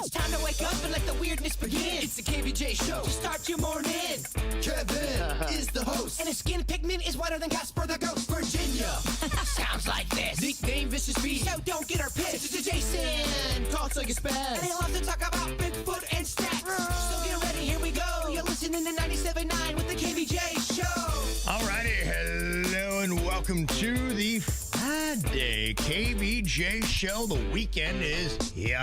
It's time to wake up and let the weirdness begin. It's the KVJ Show to start your morning. Kevin is the host, and his skin pigment is whiter than Casper the Ghost. Virginia sounds like this. Nickname Vicious Beast, so don't get her pissed. It's Jason, talks like a spaz, and he loves to talk about Bigfoot and stats. So get ready, here we go. You're listening to 97.9 with the KVJ Show. Alrighty, hello and welcome to the Friday KVJ Show. The weekend is here.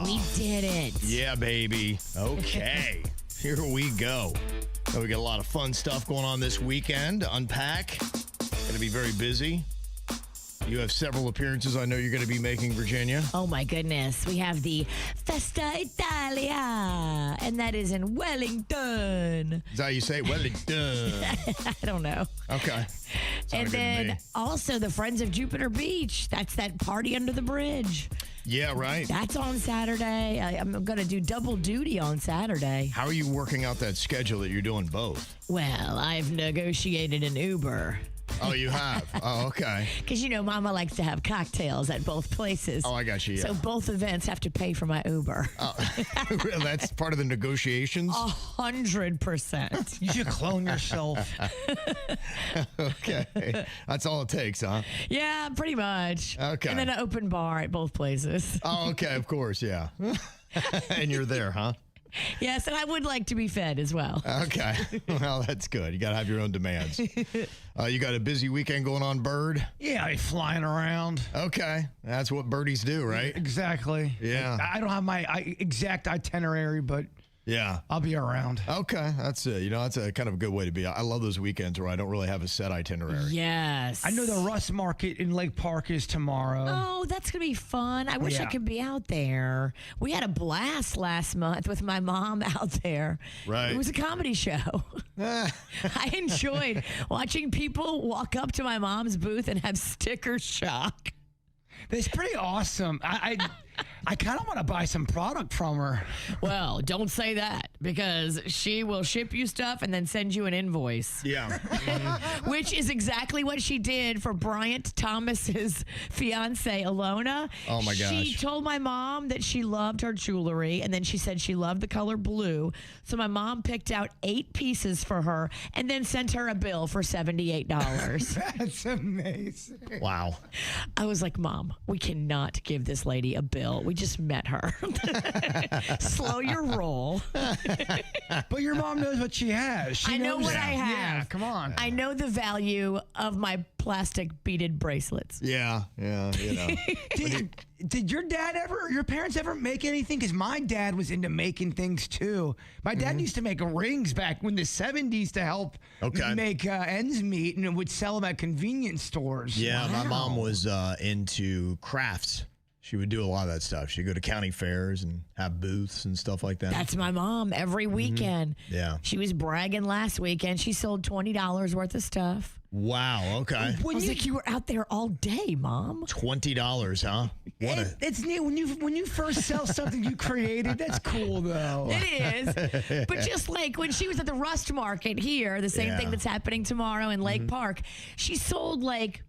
We did it. Yeah, baby. Okay, here we go. So we got a lot of fun stuff going on this weekend to unpack. Going to be very busy. You have several appearances I know you're going to be making, Virginia. Oh, my goodness. We have the Festa Italia, and that is in Wellington. Is that how you say it? Wellington. I don't know. Okay. And then also the Friends of Jupiter Beach. That's that party under the bridge. Yeah, right. That's on Saturday. I'm going to do double duty on Saturday. How are you working out that schedule that you're doing both? Well, I've negotiated an Uber. Oh, you have? Oh, okay. Because, you know, Mama likes to have cocktails at both places. Oh, I got you, yeah. So both events have to pay for my Uber. Oh, that's part of the negotiations? 100%. You should clone yourself. Okay. That's all it takes, huh? Yeah, pretty much. Okay. And then an open bar at both places. Oh, okay, of course, yeah. And you're there, huh? Yes, and I would like to be fed as well. Okay. Well, that's good. You got to have your own demands. You got a busy weekend going on, Bird? Yeah, I flying around. Okay. That's what birdies do, right? Exactly. Yeah. I don't have my exact itinerary, but yeah, I'll be around. Okay. That's it. You know, that's a kind of a good way to be. I love those weekends where I don't really have a set itinerary. Yes. I know the Rust Market in Lake Park is tomorrow. Oh, that's going to be fun. I wish I could be out there. We had a blast last month with my mom out there. Right. It was a comedy show. I enjoyed watching people walk up to my mom's booth and have sticker shock. It's pretty awesome. I kind of want to buy some product from her. Well, don't say that because she will ship you stuff and then send you an invoice. Yeah. Which is exactly what she did for Bryant Thomas's fiance, Alona. Oh, my gosh. She told my mom that she loved her jewelry, and then she said she loved the color blue. So my mom picked out 8 pieces for her and then sent her a bill for $78. That's amazing. Wow. I was like, Mom, we cannot give this lady a bill. We just met her. Slow your roll. But your mom knows what she has. She I know knows what I have. Yeah, come on. I know the value of my plastic beaded bracelets. Yeah, you know. Did your parents ever make anything? Because my dad was into making things too. My dad used to make rings back in the 70s to help make ends meet, and would sell them at convenience stores. Yeah, my mom was into crafts. She would do a lot of that stuff. She'd go to county fairs and have booths and stuff like that. That's my mom every weekend. Yeah. She was bragging last weekend. She sold $20 worth of stuff. Wow, okay. I was like, you were out there all day, Mom. $20, huh? It's neat. When you first sell something you created, that's cool, though. It is. But just like when she was at the Rust Market here, the same thing that's happening tomorrow in Lake Park, she sold like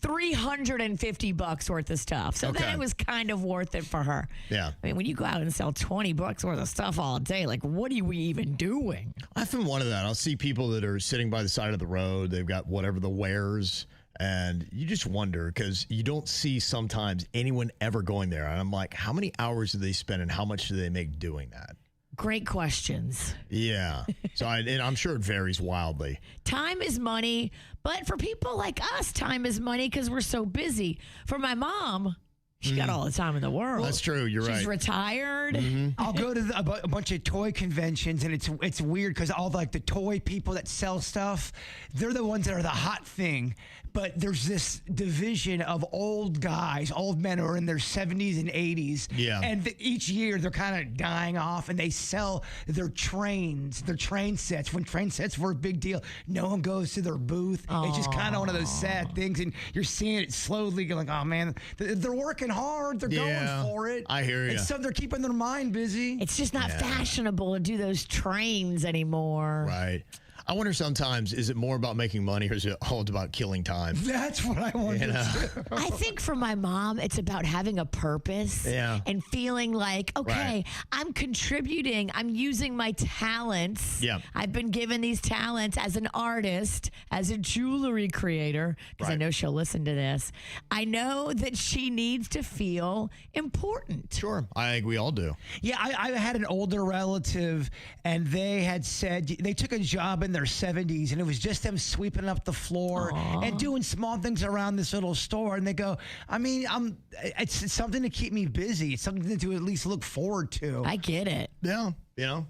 $350 worth of stuff. So then it was kind of worth it for her. Yeah. I mean, when you go out and sell $20 worth of stuff all day, like, what are we even doing? I've been one of that. I'll see people that are sitting by the side of the road. They've got whatever the wares. And you just wonder because you don't see sometimes anyone ever going there. And I'm like, how many hours do they spend and how much do they make doing that? Great questions. Yeah. So and I'm sure it varies wildly. Time is money, but for people like us, time is money because we're so busy. For my mom, she got all the time in the world. That's true. You're right. She's retired. I'll go to a bunch of toy conventions, and it's weird because all the toy people that sell stuff, they're the ones that are the hot thing. But there's this division of old guys, old men who are in their 70s and 80s. Yeah. And each year they're kind of dying off, and they sell their train sets. When train sets were a big deal, no one goes to their booth. It's just kind of one of those sad things, and you're seeing it slowly going, oh, man, they're working hard. They're going for it. I hear you. It's something they're keeping their mind busy. It's just not fashionable to do those trains anymore. Right. I wonder sometimes, is it more about making money or is it all about killing time? That's what I wanted to. I think for my mom, it's about having a purpose and feeling like, okay, I'm contributing. I'm using my talents. Yeah. I've been given these talents as an artist, as a jewelry creator, because I know she'll listen to this. I know that she needs to feel important. Sure. I think we all do. Yeah, I had an older relative, and they had said they took a job in their 70s, and it was just them sweeping up the floor and doing small things around this little store. And they go, I mean, it's something to keep me busy. It's something to at least look forward to. I get it. Yeah.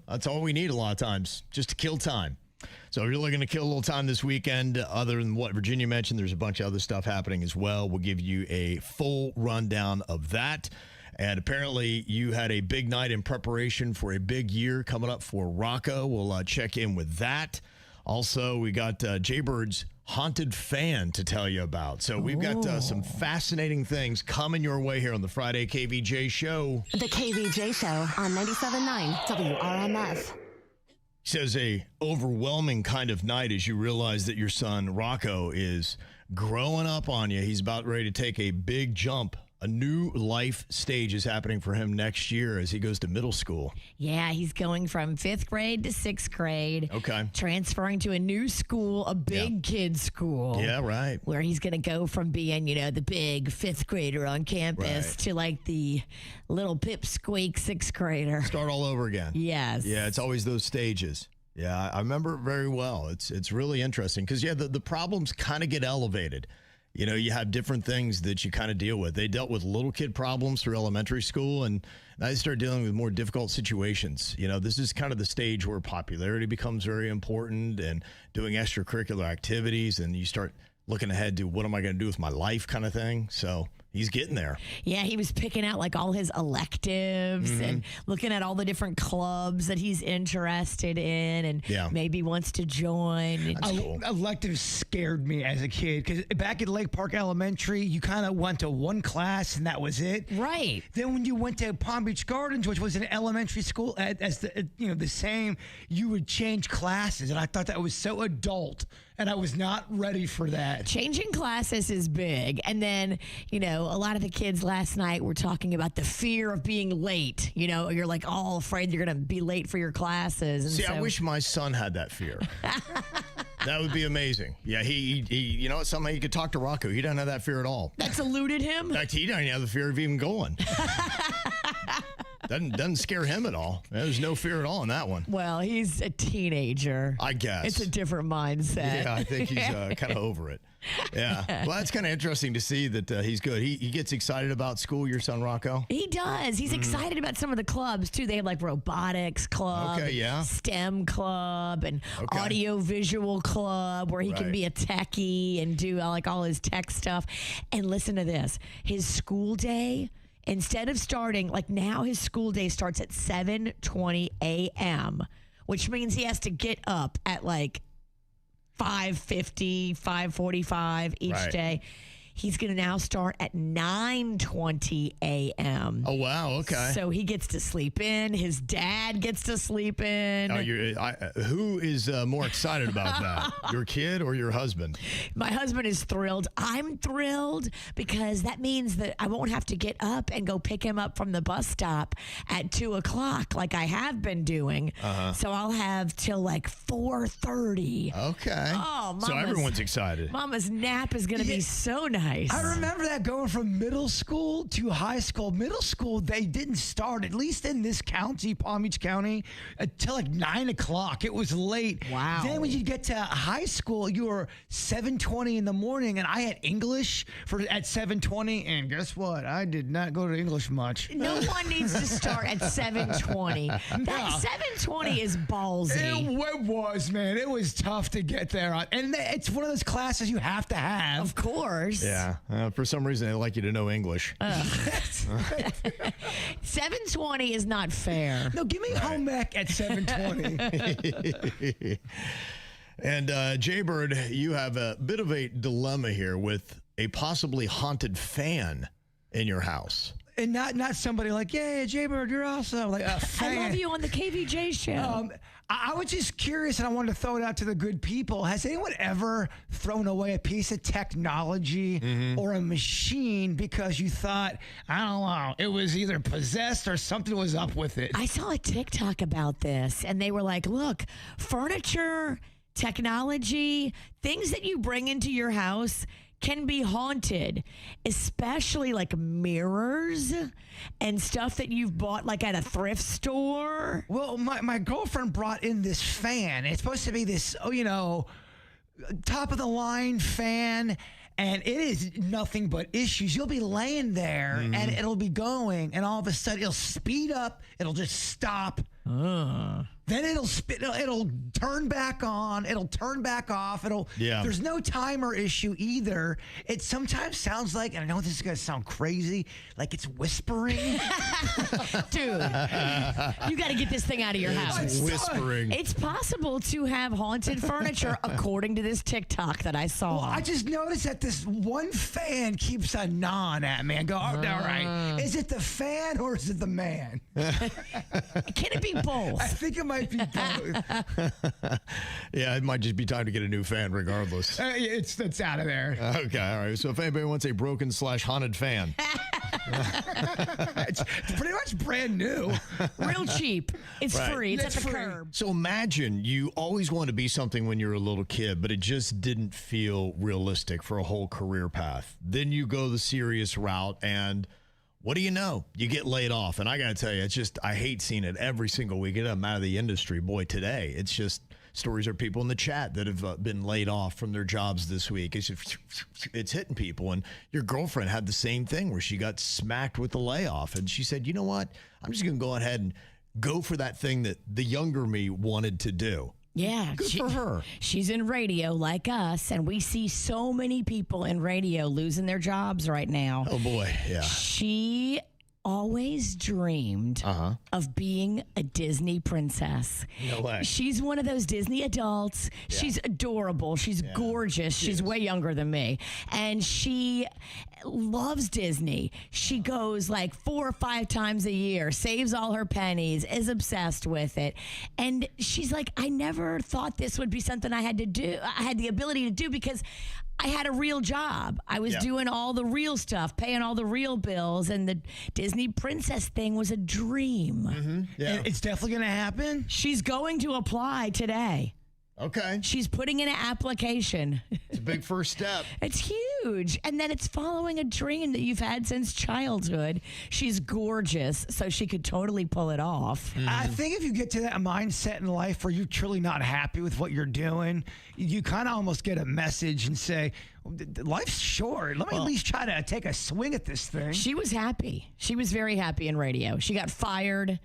That's all we need a lot of times, just to kill time. So if you're looking to kill a little time this weekend, other than what Virginia mentioned, there's a bunch of other stuff happening as well. We'll give you a full rundown of that. And apparently you had a big night in preparation for a big year coming up for Rocco. We'll check in with that. Also, we got Jbird's haunted fan to tell you about. So we've got some fascinating things coming your way here on the Friday KVJ Show. The KVJ Show on 97.9 WRMF. Says a overwhelming kind of night as you realize that your son Rocco is growing up on you. He's about ready to take a big jump. A new life stage is happening for him next year as he goes to middle school. Yeah, he's going from 5th grade to 6th grade. Okay. Transferring to a new school, a big kid school. Yeah, right. Where he's going to go from being, the big 5th grader on campus to like the little pipsqueak 6th grader. Start all over again. Yes. Yeah, it's always those stages. Yeah, I remember it very well. It's really interesting because, the problems kind of get elevated. You have different things that you kind of deal with. They dealt with little kid problems through elementary school, and now they start dealing with more difficult situations. This is kind of the stage where popularity becomes very important and doing extracurricular activities, and you start looking ahead to what am I going to do with my life kind of thing. So he's getting there. Yeah, he was picking out like all his electives and looking at all the different clubs that he's interested in and maybe wants to join. Cool. Electives scared me as a kid because back at Lake Park Elementary, you kind of went to one class and that was it. Right. Then when you went to Palm Beach Gardens, which was an elementary school as the same, you would change classes, and I thought that was so adult. And I was not ready for that. Changing classes is big. And then, a lot of the kids last night were talking about the fear of being late. You're like all afraid you're going to be late for your classes. And See, I wish my son had that fear. That would be amazing. Yeah, he somehow you could talk to Rocco. He doesn't have that fear at all. That's eluded him? In fact, he doesn't have the fear of even going. Doesn't scare him at all. There's no fear at all in that one. Well, he's a teenager. I guess. It's a different mindset. Yeah, I think he's kind of over it. Yeah. Well, that's kind of interesting to see that he's good. He gets excited about school, your son Rocco? He does. He's excited about some of the clubs, too. They have like robotics club, STEM club, and audio-visual club where he can be a techie and do like all his tech stuff. And listen to this. His school day, instead of starting, like now his school day starts at 7:20 a.m., which means he has to get up at like 5:50, 5:45 each day. He's going to now start at 9:20 a.m. Oh, wow. Okay. So he gets to sleep in. His dad gets to sleep in. Who is more excited about that? Your kid or your husband? My husband is thrilled. I'm thrilled because that means that I won't have to get up and go pick him up from the bus stop at 2 o'clock like I have been doing. So I'll have till like 4:30. Okay. Oh, so everyone's excited. Mama's nap is going to be so nice. I remember that going from middle school to high school. Middle school, they didn't start, at least in this county, Palm Beach County, until like 9 o'clock. It was late. Wow. Then when you get to high school, you were 7:20 in the morning, and I had English at 7:20, and guess what? I did not go to English much. No one needs to start at 7:20. That 7:20 is ballsy. It was, man. It was tough to get there. And it's one of those classes you have to have. Of course. Yeah. For some reason, they like you to know English. 7:20 is not fair. No, give me home ec at 7:20. And Jbird, you have a bit of a dilemma here with a possibly haunted fan in your house. And not somebody like, yeah, Jbird, you're awesome. Like a fan. I love you on the KVJ show. I was just curious, and I wanted to throw it out to the good people. Has anyone ever thrown away a piece of technology or a machine because you thought, I don't know, it was either possessed or something was up with it? I saw a TikTok about this, and they were like, look, furniture, technology, things that you bring into your house can be haunted, especially like mirrors and stuff that you've bought like at a thrift store. Well, my girlfriend brought in this fan. It's supposed to be this, top of the line fan. And it is nothing but issues. You'll be laying there and it'll be going, and all of a sudden it'll speed up. It'll just stop. Then it'll turn back on. It'll turn back off. There's no timer issue either. It sometimes sounds like, and I know this is going to sound crazy, like it's whispering. Dude, you got to get this thing out of your house. It's whispering. It's possible to have haunted furniture according to this TikTok that I saw. Well, I just noticed that this one fan keeps a gnawing at me. I go, all right, is it the fan or is it the man? Can it be both? I think it might be both. Yeah, it might just be time to get a new fan regardless. It's out of there. Okay, all right. So if anybody wants a broken/haunted fan. It's pretty much brand new. Real cheap. It's Right. free. It's at the free. curb. So imagine you always wanted to be something when you were a little kid, but it just didn't feel realistic for a whole career path. Then you go the serious route, and what do you know? You get laid off. And I got to tell you, I hate seeing it every single week. I'm out of the industry. Boy, today, it's just stories of people in the chat that have been laid off from their jobs this week. It's hitting people. And your girlfriend had the same thing where she got smacked with the layoff. And she said, you know what? I'm just going to go ahead and go for that thing that the younger me wanted to do. Yeah. Good for her. She's in radio like us, and we see so many people in radio losing their jobs right now. Oh, boy. Yeah. She always dreamed of being a Disney princess. No way. She's one of those Disney adults. Yeah. She's adorable. She's gorgeous. She's way younger than me. And she loves Disney. She goes like 4 or 5 times a year, saves all her pennies, is obsessed with it. And she's like, I never thought this would be something I had to do. I had the ability to do because I had a real job. I was doing all the real stuff, paying all the real bills, and the Disney princess thing was a dream. Yeah. And it's definitely going to happen. She's going to apply today. Okay. She's putting in an application. It's a big first step. It's huge. And then it's following a dream that you've had since childhood. She's gorgeous, so she could totally pull it off. I think if you get to that mindset in life where you're truly not happy with what you're doing, you kind of almost get a message and say, life's short. Let me at least try to take a swing at this thing. She was happy. She was very happy in radio. She got fired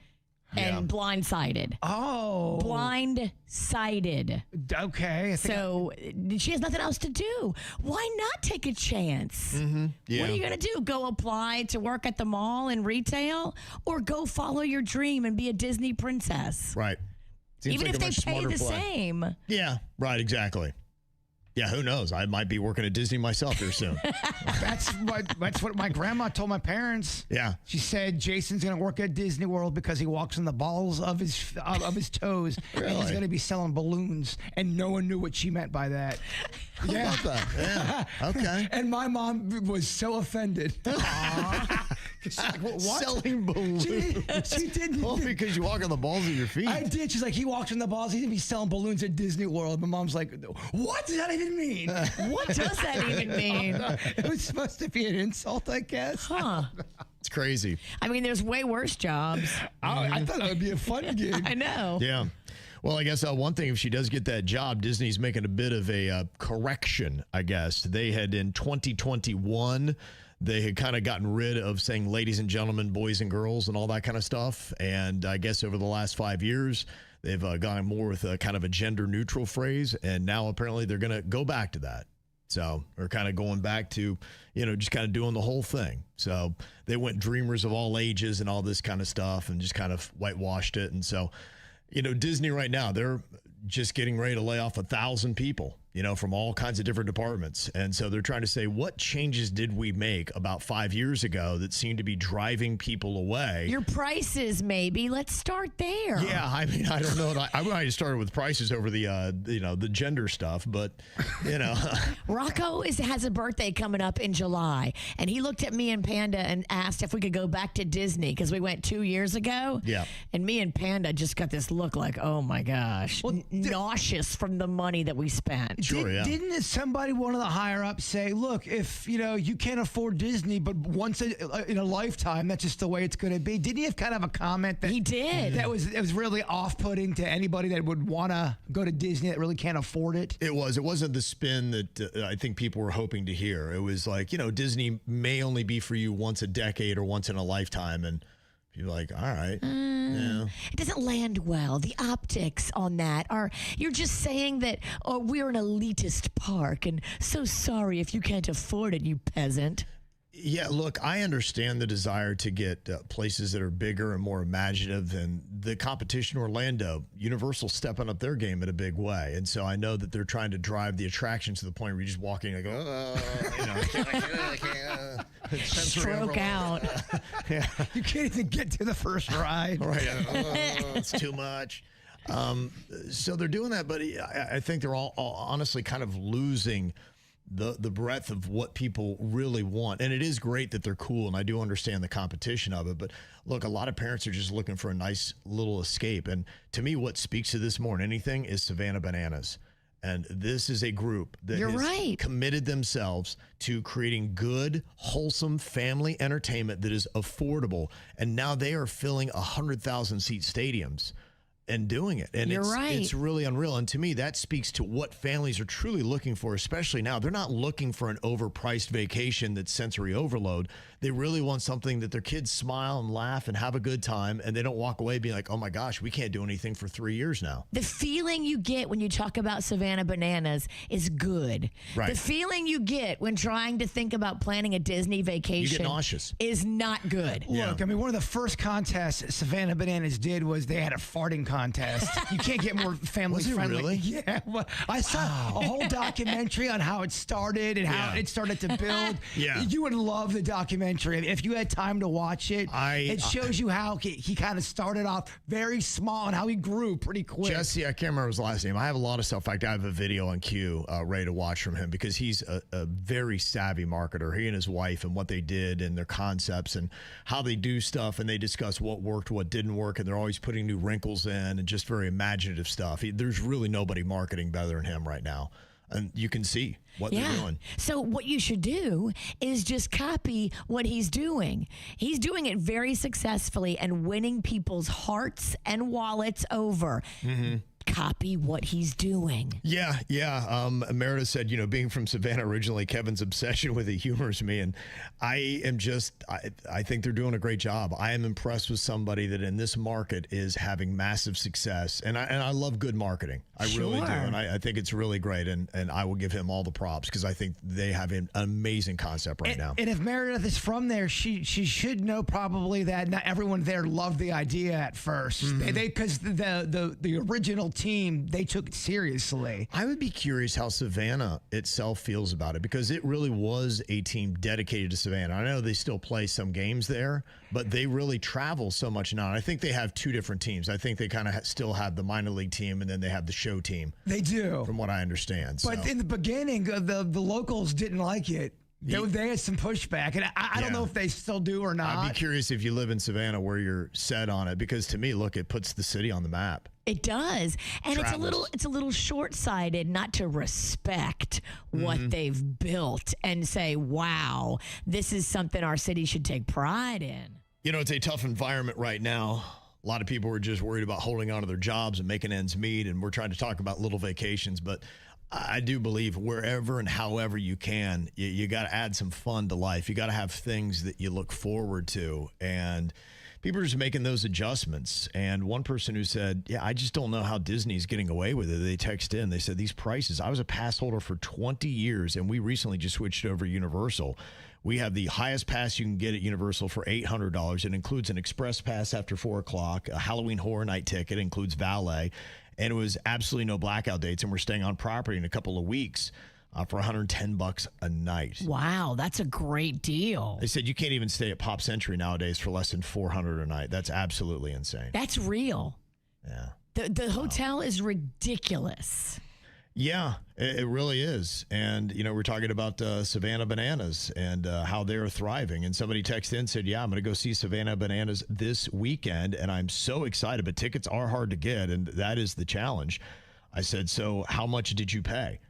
and blindsided. Oh. Blindsided. Okay. So she has nothing else to do. Why not take a chance? Yeah. What are you going to do? Go apply to work at the mall in retail, or go follow your dream and be a Disney princess? Right. Seems Even like if a they much pay smarter the play. same. Yeah, right, exactly. Yeah, who knows? I might be working at Disney myself here soon. That's what my grandma told my parents. Yeah. She said Jason's going to work at Disney World because he walks on the balls of his toes. Really? And he's going to be selling balloons. And no one knew what she meant by that. How about that? Yeah. Okay. And my mom was so offended. She's like, what? Selling balloons. She didn't. Well, because you walk on the balls of your feet. I did. She's like, he walks on the balls. He's going to be selling balloons at Disney World. My mom's like, what does that even mean? What does that even mean? It was supposed to be an insult, I guess. Huh. It's crazy. I mean, there's way worse jobs. I thought it would be a fun gig. I know. Yeah. Well, I guess one thing, if she does get that job, Disney's making a bit of a correction, I guess. They had in 2021, they had kind of gotten rid of saying ladies and gentlemen, boys and girls, and all that kind of stuff. And I guess over the last 5 years, they've gone more with a kind of a gender neutral phrase. And now apparently they're going to go back to that. So they're kind of going back to, just kind of doing the whole thing. So they went dreamers of all ages and all this kind of stuff and just kind of whitewashed it. And so, Disney right now, they're just getting ready to lay off 1,000 people. from all kinds of different departments. And so they're trying to say, what changes did we make about 5 years ago that seemed to be driving people away? Your prices, maybe. Let's start there. Yeah, I mean, I don't know. I might have started with prices over the, the gender stuff, but, Rocco has a birthday coming up in July, and he looked at me and Panda and asked if we could go back to Disney because we went 2 years ago. Yeah. And me and Panda just got this look like, oh my gosh, nauseous from the money that we spent. Sure, yeah. Didn't somebody, one of the higher ups, say, look, if you can't afford Disney, but once in a lifetime, that's just the way it's going to be? Didn't he have kind of a comment that he did? It was really off-putting to anybody that would want to go to Disney that really can't afford it? It was. It wasn't the spin that I think people were hoping to hear. It was like, Disney may only be for you once a decade or once in a lifetime, and you're like, all right. Yeah. It doesn't land well. The optics on that are, you're just saying that, we're an elitist park, and so sorry if you can't afford it, you peasant. Yeah, look, I understand the desire to get places that are bigger and more imaginative, and the competition in Orlando, Universal stepping up their game in a big way. And so I know that they're trying to drive the attractions to the point where you're just walking like, stroke out. Yeah. You can't even get to the first ride. Right. It's too much. So they're doing that, but I think they're all honestly kind of losing the breadth of what people really want. And it is great that they're cool, and I do understand the competition of it. But look, a lot of parents are just looking for a nice little escape. And to me, what speaks to this more than anything is Savannah Bananas. And this is a group that has committed themselves to creating good, wholesome family entertainment that is affordable. And now they are filling 100,000 seat stadiums and doing it. And it's really unreal. And to me, that speaks to what families are truly looking for, especially now. They're not looking for an overpriced vacation that's sensory overload. They really want something that their kids smile and laugh and have a good time, and they don't walk away being like, oh my gosh, we can't do anything for 3 years now. The feeling you get when you talk about Savannah Bananas is good. Right. The feeling you get when trying to think about planning a Disney vacation, you get nauseous, is not good. Look, I mean, one of the first contests Savannah Bananas did was they had a farting contest. You can't get more family friendly. Really? Yeah. Well, I saw a whole documentary on how it started and how it started to build. Yeah. You would love the documentary. If you had time to watch it, it shows you how he kind of started off very small and how he grew pretty quick. Jesse, I can't remember his last name. I have a lot of stuff. In fact, I have a video on queue ready to watch from him because he's a very savvy marketer. He and his wife and what they did and their concepts and how they do stuff, and they discuss what worked, what didn't work, and they're always putting new wrinkles in and just very imaginative stuff. There's really nobody marketing better than him right now. And you can see what they're doing. So what you should do is just copy what he's doing. He's doing it very successfully and winning people's hearts and wallets over. Mm-hmm. Copy what he's doing. Yeah. Meredith said, being from Savannah originally, Kevin's obsession with it humors me. And I think they're doing a great job. I am impressed with somebody that in this market is having massive success. And I love good marketing. I really do. And I think it's really great. And I will give him all the props because I think they have an amazing concept right now. And if Meredith is from there, she should know probably that not everyone there loved the idea at first. Mm-hmm. Because the original team, they took it seriously. I would be curious how Savannah itself feels about it because it really was a team dedicated to Savannah. I know they still play some games there, but they really travel so much now. And I think they have two different teams. I think they kind of still have the minor league team and then they have the show team. They do. From what I understand. But in the beginning, the locals didn't like it. They had some pushback, and I don't know if they still do or not. I'd be curious if you live in Savannah where you're set on it, because to me, look, it puts the city on the map. It does. And it's a little short-sighted not to respect what they've built and say, wow, this is something our city should take pride in. It's a tough environment right now. A lot of people are just worried about holding on to their jobs and making ends meet, and we're trying to talk about little vacations, but I do believe wherever and however you can, you got to add some fun to life. You got to have things that you look forward to, and people are just making those adjustments. And one person who said, I just don't know how Disney's getting away with it. They text in, they said, these prices, I was a pass holder for 20 years, and we recently just switched over to Universal. We have the highest pass you can get at Universal for $800. It includes an express pass after 4 o'clock, a Halloween Horror Night ticket, includes valet, and it was absolutely no blackout dates, and we're staying on property in a couple of weeks for $110 a night. Wow, that's a great deal. They said you can't even stay at Pop Century nowadays for less than $400 a night. That's absolutely insane. That's real. Yeah. The hotel is ridiculous. Yeah, it really is. And, we're talking about Savannah Bananas and how they're thriving. And somebody texted in and said, yeah, I'm going to go see Savannah Bananas this weekend. And I'm so excited, but tickets are hard to get. And that is the challenge. I said, so how much did you pay?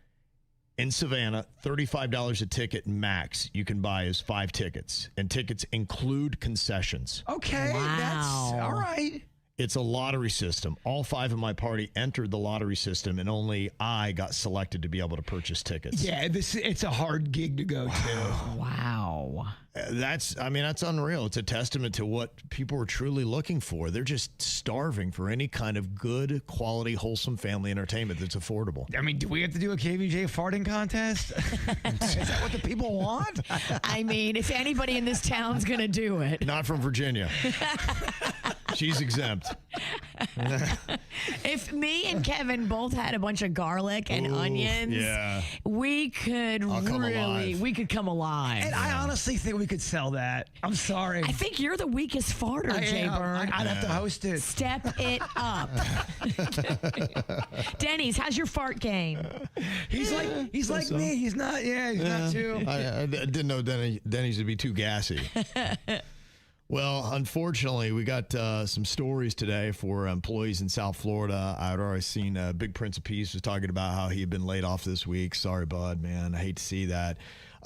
In Savannah, $35 a ticket max you can buy is 5 tickets. And tickets include concessions. Okay, that's all right. It's a lottery system. All 5 of my party entered the lottery system, and only I got selected to be able to purchase tickets. Yeah, it's a hard gig to go to. Wow. That's unreal. It's a testament to what people are truly looking for. They're just starving for any kind of good, quality, wholesome family entertainment that's affordable. I mean, do we have to do a KVJ farting contest? Is that what the people want? I mean, if anybody in this town's going to do it. Not from Virginia. She's exempt. If me and Kevin both had a bunch of garlic and onions, we could come alive. And I honestly think we could sell that. I'm sorry. I think you're the weakest farter, Jbird. I'd have to host it. Step it up. Denny's, how's your fart game? He's like me. He's not. Yeah, he's not too. I didn't know Denny's would be too gassy. Well, unfortunately, we got some stories today for employees in South Florida. I'd already seen Big Prince of Peace was talking about how he had been laid off this week. Sorry, bud, man. I hate to see that.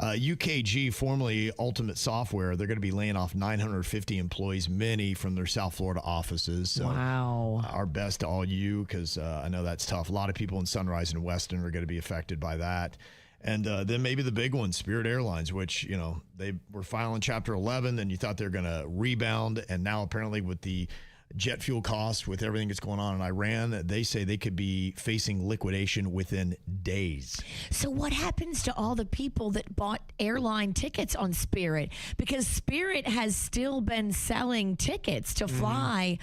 UKG, formerly Ultimate Software, they're going to be laying off 950 employees, many from their South Florida offices. So wow. Our best to all you, because I know that's tough. A lot of people in Sunrise and Weston are going to be affected by that. And then maybe the big one, Spirit Airlines, which, they were filing Chapter 11, and you thought they were going to rebound. And now apparently with the jet fuel costs, with everything that's going on in Iran, they say they could be facing liquidation within days. So what happens to all the people that bought airline tickets on Spirit? Because Spirit has still been selling tickets to fly.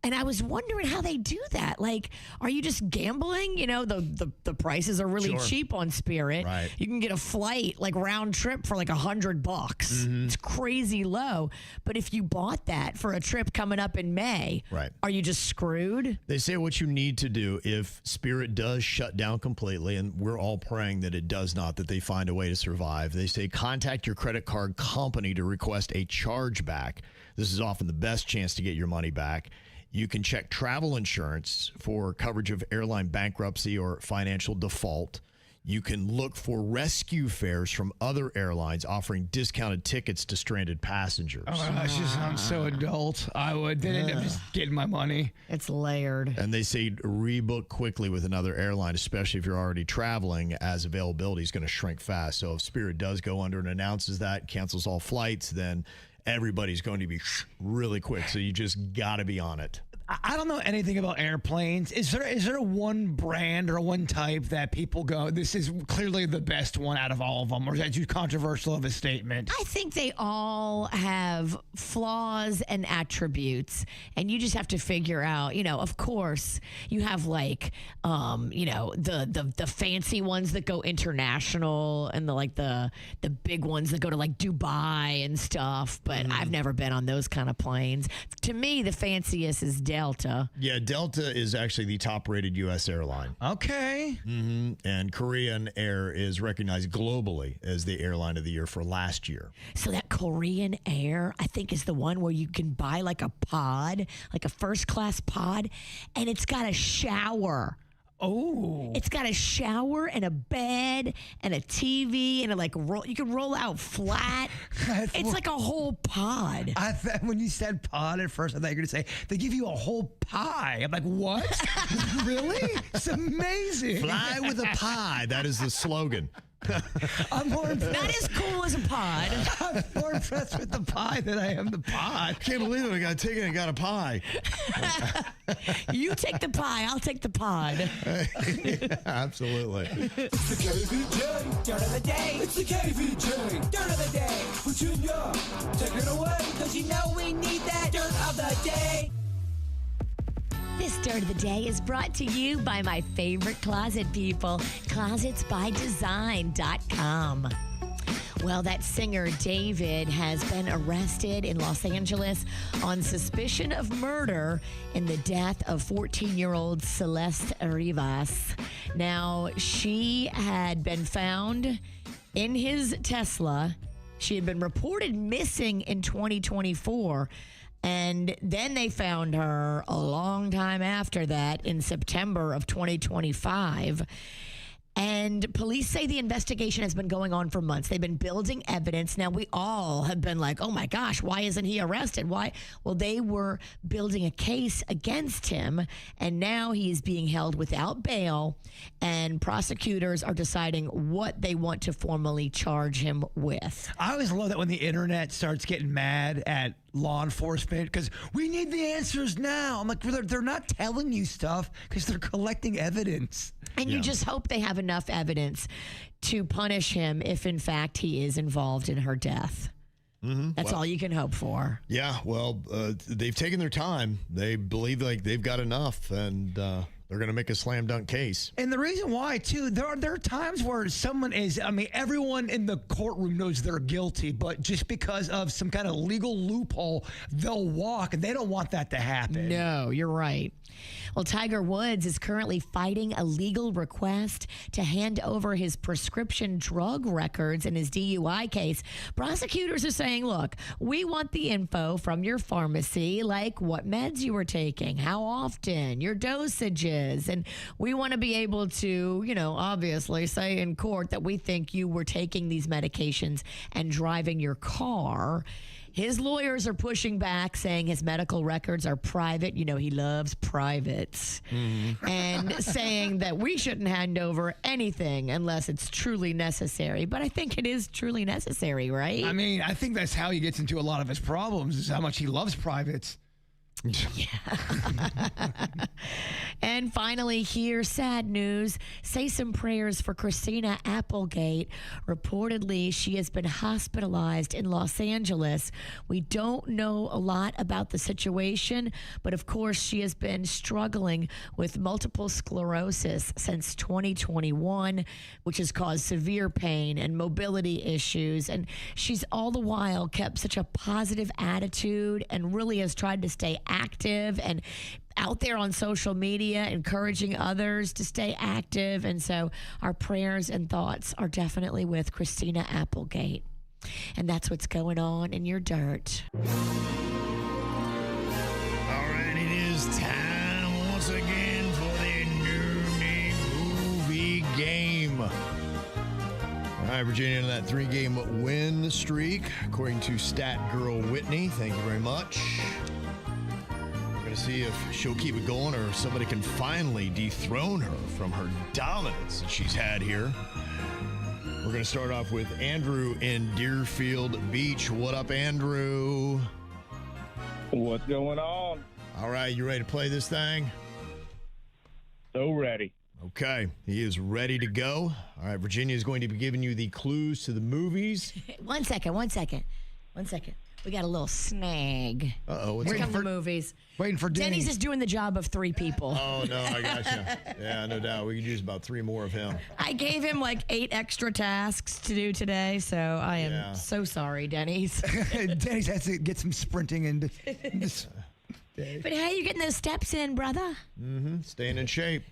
And I was wondering how they do that. Like, are you just gambling? The prices are really cheap on Spirit. Right. You can get a flight, like round trip, for like $100. It's crazy low. But if you bought that for a trip coming up in May, are you just screwed? They say what you need to do if Spirit does shut down completely, and we're all praying that it does not, that they find a way to survive. They say contact your credit card company to request a chargeback. This is often the best chance to get your money back. You can check travel insurance for coverage of airline bankruptcy or financial default. You can look for rescue fares from other airlines offering discounted tickets to stranded passengers. Oh, my gosh, this sounds so adult. I would then end up just getting my money. It's layered. And they say rebook quickly with another airline, especially if you're already traveling, as availability is going to shrink fast. So if Spirit does go under and announces that, cancels all flights, then everybody's going to be really quick. So you just got to be on it. I don't know anything about airplanes. Is there one brand or one type that people go, this is clearly the best one out of all of them? Or is that too controversial of a statement? I think they all have flaws and attributes, and you just have to figure out, of course, you have like, the fancy ones that go international, and the big ones that go to like Dubai and stuff. But I've never been on those kind of planes. To me, the fanciest is Delta. Yeah, Delta is actually the top-rated U.S. airline. Okay. And Korean Air is recognized globally as the airline of the year for last year. So that Korean Air, I think, is the one where you can buy like a pod, like a first-class pod, and it's got a shower. Oh. It's got a shower and a bed and a TV and you can roll out flat. It's like a whole pod. When you said pod at first, I thought you were going to say, they give you a whole pie. I'm like, what? Really? It's amazing. Fly with a pie. That is the slogan. I'm more impressed. Not as cool as a pod. I'm more impressed with the pie than I am the pod. Can't believe it. I got a ticket and got a pie. You take the pie. I'll take the pod. Yeah, absolutely. It's the KVJ Dirt of the Day. It's the KVJ Dirt of the Day. Virginia, take it away, because we need that Dirt of the Day. This Start of the day is brought to you by my favorite closet people, closetsbydesign.com. Well, that singer David has been arrested in Los Angeles on suspicion of murder in the death of 14-year-old Celeste Rivas. Now, she had been found in his Tesla. She had been reported missing in 2024. And then they found her a long time after that in September of 2025. And police say the investigation has been going on for months. They've been building evidence. Now, we all have been like, oh, my gosh, why isn't he arrested? Why? Well, they were building a case against him, and now he is being held without bail, and prosecutors are deciding what they want to formally charge him with. I always love that when the internet starts getting mad at law enforcement because we need the answers now. I'm like, they're not telling you stuff because they're collecting evidence. And you just hope they have enough evidence to punish him if, in fact, he is involved in her death. Mm-hmm. That's all you can hope for. Yeah, well, they've taken their time. They believe like they've got enough, and they're going to make a slam dunk case. And the reason why, too, there are times where someone is, I mean, everyone in the courtroom knows they're guilty, but just because of some kind of legal loophole, they'll walk, and they don't want that to happen. No, you're right. Well, Tiger Woods is currently fighting a legal request to hand over his prescription drug records in his DUI case. Prosecutors are saying, look, we want the info from your pharmacy, like what meds you were taking, how often, your dosages, and we want to be able to, obviously say in court that we think you were taking these medications and driving your car. His lawyers are pushing back, saying his medical records are private. He loves privates. Mm-hmm. And saying that we shouldn't hand over anything unless it's truly necessary. But I think it is truly necessary, right? I mean, I think that's how he gets into a lot of his problems, is how much he loves privates. Yeah. And finally, here, sad news. Say some prayers for Christina Applegate. Reportedly, she has been hospitalized in Los Angeles. We don't know a lot about the situation, but of course, she has been struggling with multiple sclerosis since 2021, which has caused severe pain and mobility issues. And she's all the while kept such a positive attitude and really has tried to stay active and out there on social media, encouraging others to stay active. And so our prayers and thoughts are definitely with Christina Applegate. And that's what's going on in your dirt. All right, it is time once again for the New Name Movie Game. All right, Virginia, that 3-game win streak, according to Stat Girl Whitney. Thank you very much. We're going to see if she'll keep it going or somebody can finally dethrone her from her dominance that she's had here. We're going to start off with Andrew in Deerfield Beach. What up, Andrew? What's going on? All right, you ready to play this thing? So ready. Okay, he is ready to go. All right, Virginia is going to be giving you the clues to the movies. One second. We got a little snag. Uh-oh. What's Here come the movies. Waiting for Denny. Denny's is doing the job of 3 people. Oh, no, I gotcha. Yeah, no doubt. We could use about 3 more of him. I gave him like 8 extra tasks to do today, so I am so sorry, Denny's. Denny's has to get some sprinting in. But hey, you're getting those steps in, brother. Mm-hmm. Staying in shape.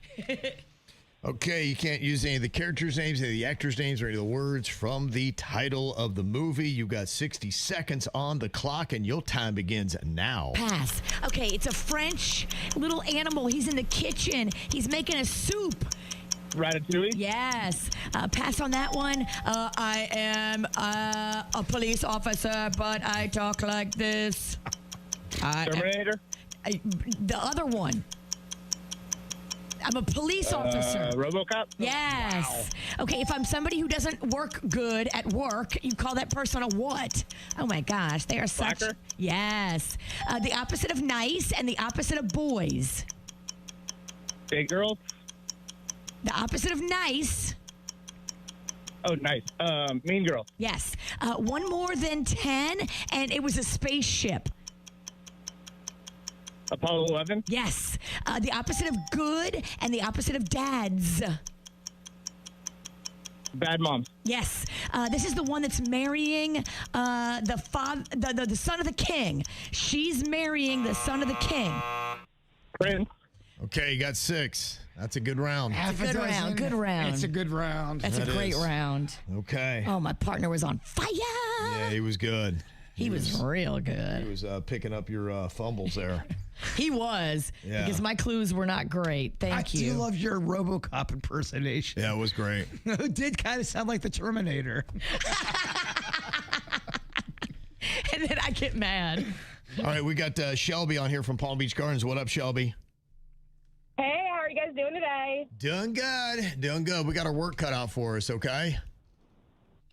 Okay, you can't use any of the characters' names, any of the actors' names, or any of the words from the title of the movie. You've got 60 seconds on the clock, and your time begins now. Pass. Okay, it's a French little animal. He's in the kitchen. He's making a soup. Ratatouille? Yes. Pass on that one. I am a police officer, but I talk like this. Terminator? The other one. I'm a police officer. RoboCop? Yes. Wow. Okay, if I'm somebody who doesn't work good at work, you call that person a what? Oh my gosh, they are such. Slacker? Yes. The opposite of nice and the opposite of boys. Big girls? The opposite of nice. Oh, nice. Mean Girl. Yes. One more than 10, and it was a spaceship. Apollo 11. Yes. The opposite of good and the opposite of dads. Bad moms. Yes. This is the one that's marrying the son of the king. She's marrying the son of the king. Prince. Okay, you got 6. That's a good round. It's a good round. Good round. It's a good round. That's a great round. Okay. Oh, my partner was on fire. Yeah, he was good. He was real good. He was picking up your fumbles there. He was. Yeah. Because my clues were not great. Thank you. I do love your RoboCop impersonation. Yeah, it was great. It did kind of sound like the Terminator. And then I get mad. All right, we got Shelby on here from Palm Beach Gardens. What up, Shelby? Hey, how are you guys doing today? Doing good. Doing good. We got our work cut out for us, okay?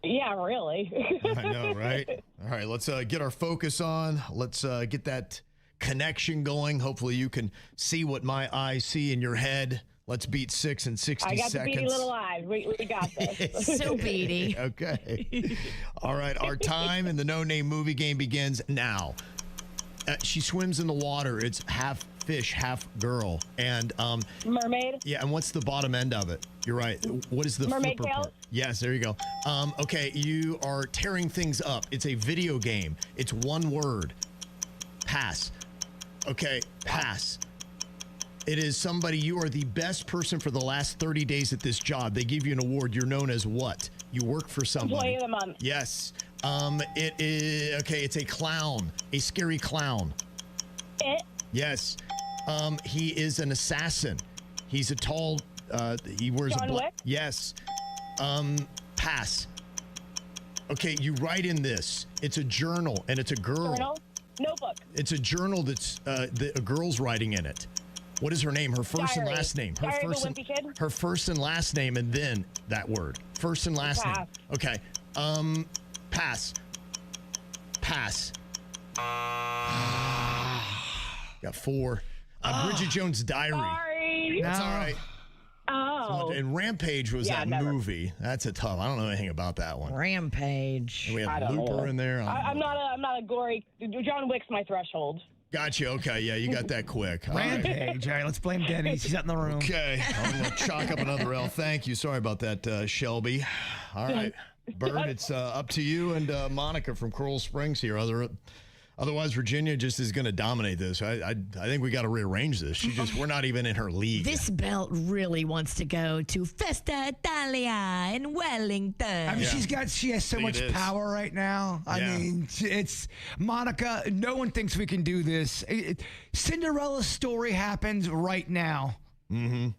Yeah, really. I know, right? All right, let's get our focus on. Let's get that connection going. Hopefully you can see what my eyes see in your head. Let's beat 6 in 60 I got seconds. the beady little eyes. We got this. So beady. Okay. All right, our time in the no-name movie game begins now. She swims in the water. It's half fish, half girl. And Mermaid? yeah, and what's the bottom end of it? You're right. What is the Mermaid flipper tail? part? Yes, there you go. Okay, you are tearing things up. It's a video game. It's one word. Pass. Okay, pass. It is somebody, you are the best person for the last 30 days at this job. They give you an award. You're known as what? You work for somebody. Employee of the month. Yes. It is, okay, it's a clown, a scary clown. It? Yes. He is an assassin. He's a tall, he wears John a Wick? Yes. Pass. Okay, you write in this. It's a journal, and it's a girl. Journal? Notebook. It's a journal that's a girl's writing in it. What is her name? Her first and Diary. last name. Her Diary of a first Wimpy Kid? her first and last name, and then that word. First and last name. Pass. Okay. Pass. Pass. Got 4. Bridget Jones' Diary. Sorry. That's all right. Oh. And Rampage was Yeah, that never. movie. That's a tough. I don't know anything about that one. Rampage. We I have don't Looper know. in there. I'm not a gory. John Wick's my threshold. Gotcha. Okay. Yeah, you got that quick. All right. Rampage. All right, let's blame Denny's. He's out in the room. Okay. I'm going to chalk up another L. Thank you. Sorry about that, Shelby. All right. Bird, it's up to you and Monica from Coral Springs here. Otherwise, Virginia just is going to dominate this. I think we got to rearrange this. We're not even in her league. This belt really wants to go to Festa Italia in Wellington. I mean, Yeah. she has so I think much it is. power right now. I Yeah. mean, it's Monica. No one thinks we can do this. Cinderella's story happens right now. Bird,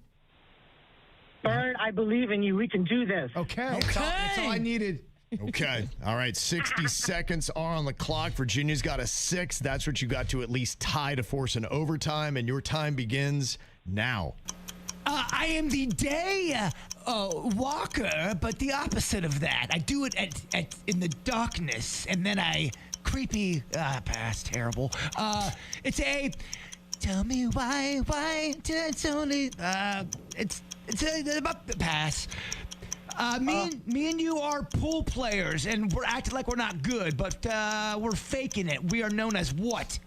I believe in you. We can do this. Okay. That's all I needed. Okay. All right. 60 seconds are on the clock. Virginia's got a 6. That's what you got to at least tie to force an overtime, and your time begins now. I am the day walker, but the opposite of that. I do it at in the darkness, and then I creepy. Pass. Terrible. It's a. Tell me why? It's only. It's about the pass. Me and you are pool players, and we're acting like we're not good, but we're faking it. We are known as what?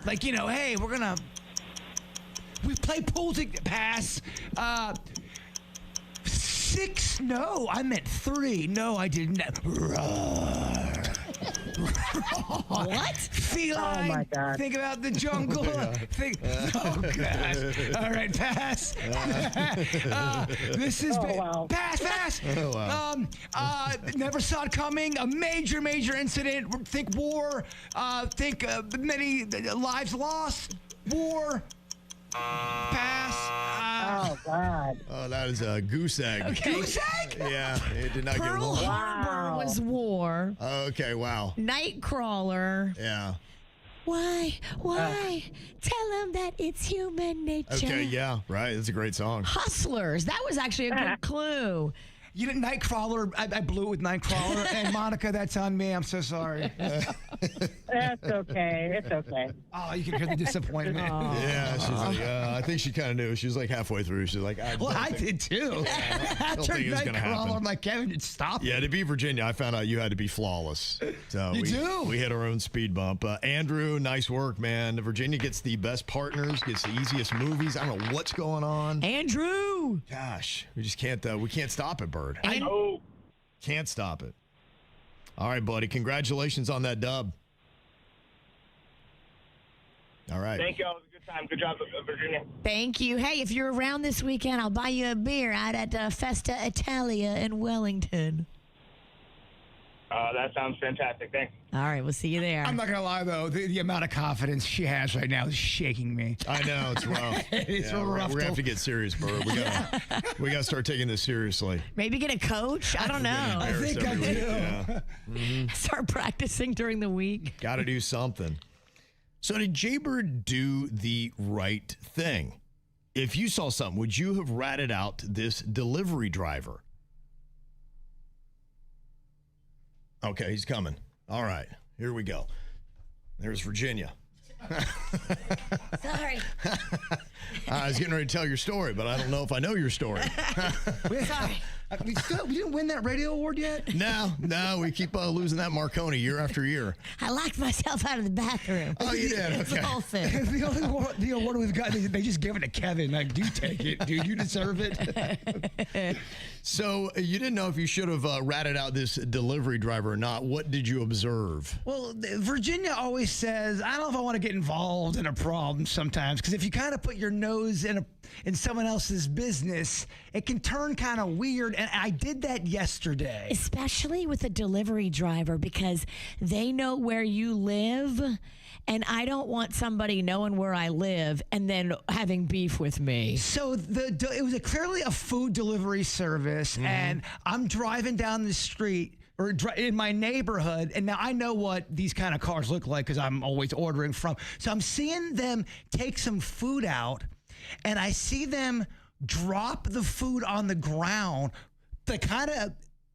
Like, hey, we play pool to pass. 6? No, I meant 3. No, I didn't. What? Feline. Oh, my God. Think about the jungle. Oh, God. All right, pass. This is wow. pass. Oh, wow. Never saw it coming. A major incident. Think war. Think many lives lost. War. Pass. Oh, God. Oh, that is a goose egg. Goose egg? Yeah, it did not get Pearl long. Harbor was war. Okay, wow. Nightcrawler. Yeah. Why? Tell them that it's human nature. Okay, yeah, right. It's a great song. Hustlers. That was actually a good clue. You didn't Nightcrawler. I blew it with Nightcrawler. And Monica, that's on me. I'm so sorry. That's okay. It's okay. Oh, you can hear the disappointment. Yeah, she's like, I think she kind of knew. She was like halfway through. She's like, I did too. After think it was gonna happen. I'm like, Kevin, stop. Yeah, to be Virginia, I found out you had to be flawless. So we hit our own speed bump. Andrew, nice work, man. Virginia gets the best partners, gets the easiest movies. I don't know what's going on. Andrew. Gosh, we just can't. We can't stop it, Bird. I know. Can't stop it. All right, buddy. Congratulations on that dub. All right. Thank you. It was a good time. Good job, Virginia. Thank you. Hey, if you're around this weekend, I'll buy you a beer out at Festa Italia in Wellington. That sounds fantastic. Thanks. All right, we'll see you there. I'm not going to lie, though. The amount of confidence she has right now is shaking me. I know. It's rough. It's rough. We're going to have to get serious, Bird. We got to start taking this seriously. Maybe get a coach? I don't know. I think I do. Yeah. Start practicing during the week. Got to do something. So did Jbird do the right thing? If you saw something, would you have ratted out this delivery driver? Okay, he's coming. All right, here we go. There's Virginia. Sorry. I was getting ready to tell your story, but I don't know if I know your story. Sorry. We didn't win that radio award yet? No, we keep losing that Marconi year after year. I locked myself out of the bathroom. Oh, you did? It's Okay. the whole thing. The award we've got, they just gave it to Kevin. Like, do take it, dude. You deserve it. So you didn't know if you should have ratted out this delivery driver or not. What did you observe? Well, Virginia always says, I don't know if I want to get involved in a problem sometimes, because if you kind of put your nose in someone else's business, it can turn kind of weird. And I did that yesterday. Especially with a delivery driver, because they know where you live. And I don't want somebody knowing where I live and then having beef with me. So it was clearly a food delivery service, and I'm driving down the street or in my neighborhood, and now I know what these kind of cars look like because I'm always ordering from. So I'm seeing them take some food out, and I see them drop the food on the ground. The kind of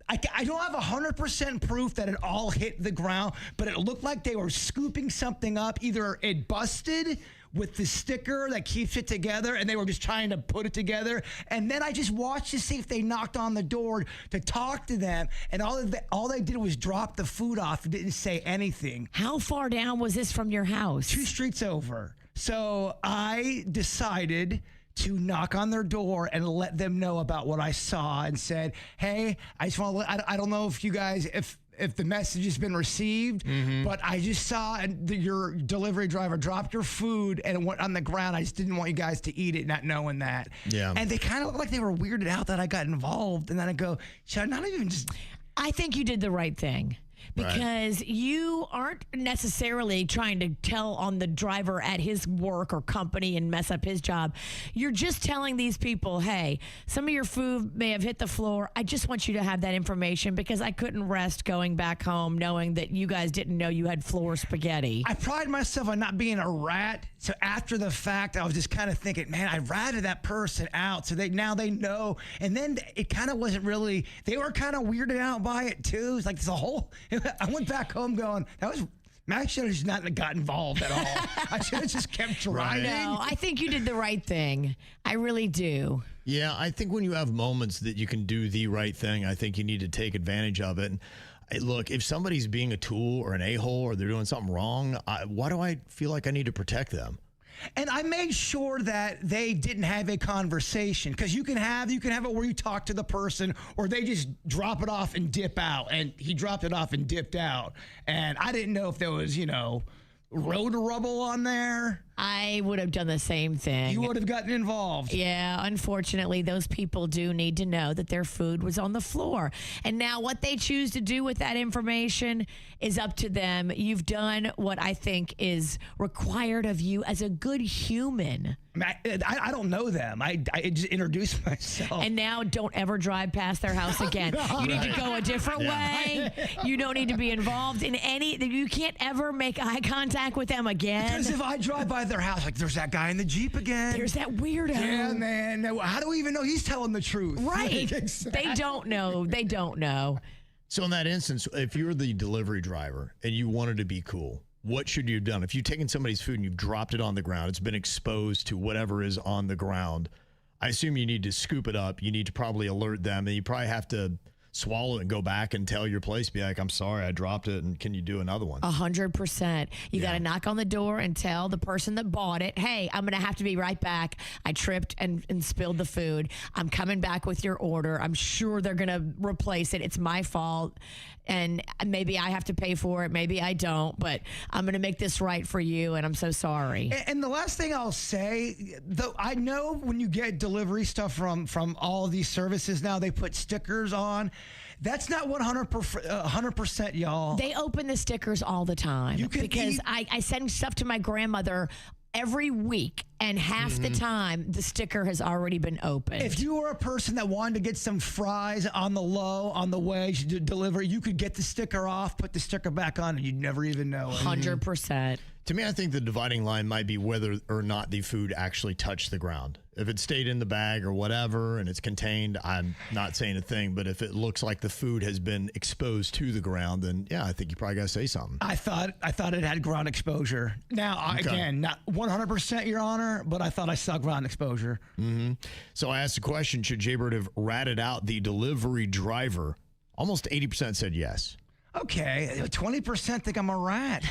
I don't have 100% proof that it all hit the ground, but it looked like they were scooping something up. Either it busted with the sticker that keeps it together, and they were just trying to put it together. And then I just watched to see if they knocked on the door to talk to them, and all they did was drop the food off and didn't say anything. How far down was this from your house? 2 streets over. So I decided to knock on their door and let them know about what I saw, and said, hey, I just want to I don't know if you guys, if the message has been received, but I just saw your delivery driver dropped your food and it went on the ground. I just didn't want you guys to eat it, not knowing that. Yeah. And they kind of looked like they were weirded out that I got involved. And then I go, should I not even just... I think you did the right thing. Because you aren't necessarily trying to tell on the driver at his work or company and mess up his job. You're just telling these people, hey, some of your food may have hit the floor. I just want you to have that information because I couldn't rest going back home knowing that you guys didn't know you had floor spaghetti. I pride myself on not being a rat. So after the fact, I was just kind of thinking, man, I ratted that person out. So now they know. And then it kind of wasn't really, they were kind of weirded out by it too. It's like this whole... I went back home going, Max should have just not got involved at all. I should have just kept driving. No, I think you did the right thing. I really do. Yeah, I think when you have moments that you can do the right thing, I think you need to take advantage of it. And look, if somebody's being a tool or an a-hole or they're doing something wrong, why do I feel like I need to protect them? And I made sure that they didn't have a conversation, because you can have it where you talk to the person or they just drop it off and dip out. And he dropped it off and dipped out. And I didn't know if there was, road rubble on there. I would have done the same thing. You would have gotten involved. Yeah, unfortunately, those people do need to know that their food was on the floor. And now what they choose to do with that information is up to them. You've done what I think is required of you as a good human. I don't know them. I just introduced myself. And now don't ever drive past their house again. You need to go a different way. You don't need to be involved in you can't ever make eye contact with them again. Because if I drive by their house, like, there's that guy in the Jeep again. There's that weirdo. Yeah, man. Now, how do we even know he's telling the truth? Right. Exactly. They don't know. So So in that instance, if you're the delivery driver and you wanted to be cool, what should you have done? If you've taken somebody's food and you've dropped it on the ground, it's been exposed to whatever is on the ground, I assume you need to scoop it up. You need to probably alert them, and you probably have to swallow it and go back and tell your place, be like, I'm sorry, I dropped it, and can you do another one? 100%. You got to knock on the door and tell the person that bought it, hey, I'm going to have to be right back. I tripped and spilled the food. I'm coming back with your order. I'm sure they're going to replace it. It's my fault, and maybe I have to pay for it. Maybe I don't, but I'm going to make this right for you, and I'm so sorry. And the last thing I'll say, though, I know when you get delivery stuff from all of these services now, they put stickers on. That's not 100%, y'all. They open the stickers all the time because I send stuff to my grandmother every week, and half the time the sticker has already been opened. If you were a person that wanted to get some fries on the low on the way to deliver, you could get the sticker off, put the sticker back on, and you'd never even know it. 100%. To me, I think the dividing line might be whether or not the food actually touched the ground. If it stayed in the bag or whatever and it's contained, I'm not saying a thing. But if it looks like the food has been exposed to the ground, then yeah, I think you probably got to say something. I thought it had ground exposure. Now, again, not 100%, Your Honor, but I thought I saw ground exposure. Mm-hmm. So I asked the question, should Jbird have ratted out the delivery driver? Almost 80% said yes. Okay, 20% think I'm a rat.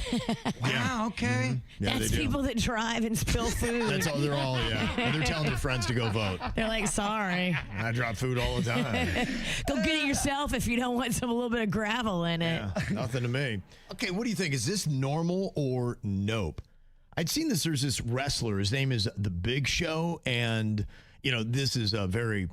Wow, okay. Mm-hmm. Yeah, that's people that drive and spill food. That's all. They're all, yeah. And they're telling their friends to go vote. They're like, sorry. I drop food all the time. Go get it yourself if you don't want a little bit of gravel in it. Yeah, nothing to me. Okay, what do you think? Is this normal or nope? I'd seen this. There's this wrestler. His name is The Big Show. And, this is a very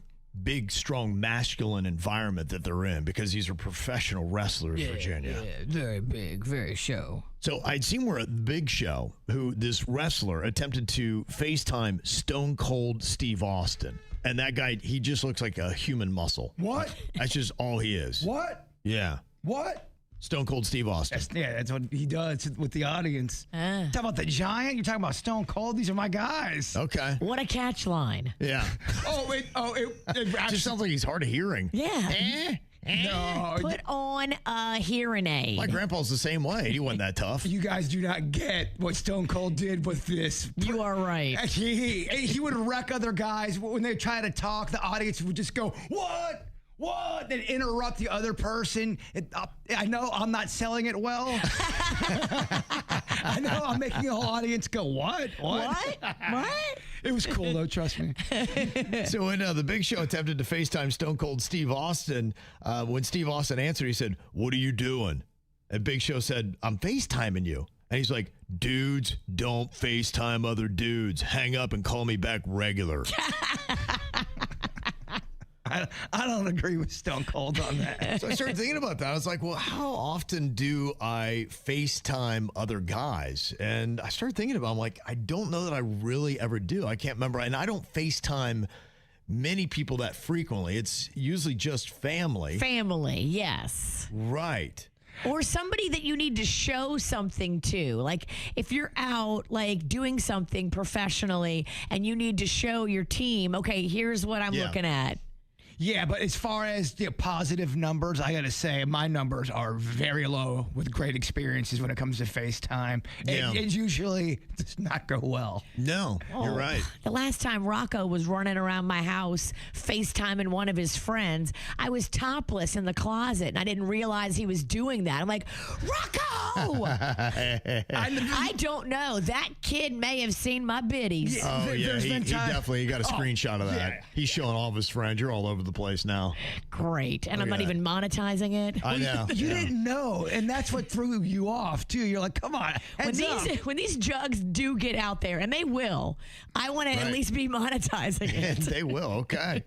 big, strong, masculine environment that they're in because these are professional wrestlers, Virginia. Yeah, very big, very show. So I'd seen where a Big Show, who this wrestler attempted to FaceTime Stone Cold Steve Austin. And that guy, he just looks like a human muscle. What? That's just all he is. What? Yeah. What? Stone Cold Steve Austin. That's what he does with the audience. Talking about the Giant? You're talking about Stone Cold? These are my guys. Okay. What a catch line. Yeah. It actually just sounds like he's hard of hearing. Yeah. No. Put on a hearing aid. My grandpa's the same way. He wasn't that tough. You guys do not get what Stone Cold did with this. You are right. He would wreck other guys. When they try to talk, the audience would just go, what? What? Then interrupt the other person. I know I'm not selling it well. I know I'm making the whole audience go, what? What? It was cool, though, trust me. So when The Big Show attempted to FaceTime Stone Cold Steve Austin, when Steve Austin answered, he said, what are you doing? And Big Show said, I'm FaceTiming you. And he's like, dudes don't FaceTime other dudes. Hang up and call me back regular. I don't agree with Stone Cold on that. So I started thinking about that. I was like, well, how often do I FaceTime other guys? And I started thinking about it. I'm like, I don't know that I really ever do. I can't remember. And I don't FaceTime many people that frequently. It's usually just family. Family, yes. Right. Or somebody that you need to show something to. Like if you're out like doing something professionally and you need to show your team, okay, here's what I'm looking at. Yeah, but as far as the positive numbers, I got to say my numbers are very low with great experiences when it comes to FaceTime. Yeah. It usually does not go well. No, you're right. The last time Rocco was running around my house FaceTiming one of his friends, I was topless in the closet, and I didn't realize he was doing that. I'm like, Rocco! I don't know. That kid may have seen my biddies. Oh, yeah, he definitely got a screenshot of that. Yeah. He's showing all of his friends. You're all over the place now. Great. And I'm not even monetizing it. I know. You didn't know, and that's what threw you off, too. You're like, come on. When these jugs do get out there, and they will, I want to at least be monetizing it. They will. Okay.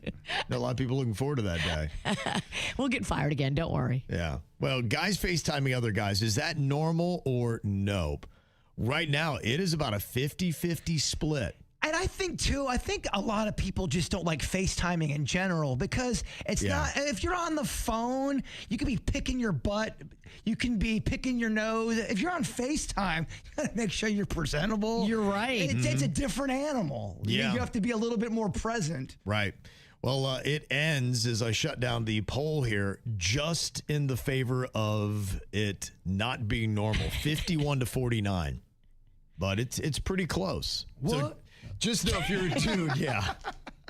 A lot of people looking forward to that day. We'll get fired again. Don't worry. Yeah. Well, guys FaceTiming other guys, is that normal or nope? Right now, it is about a 50-50 split. And I think a lot of people just don't like FaceTiming in general because it's not, if you're on the phone, you can be picking your butt, you can be picking your nose. If you're on FaceTime, you gotta make sure you're presentable. You're right. It's a different animal. Yeah. You have to be a little bit more present. Right. Well, it ends as I shut down the poll here, just in the favor of it not being normal, 51 to 49. But it's pretty close. What? So just know if you're a dude, yeah,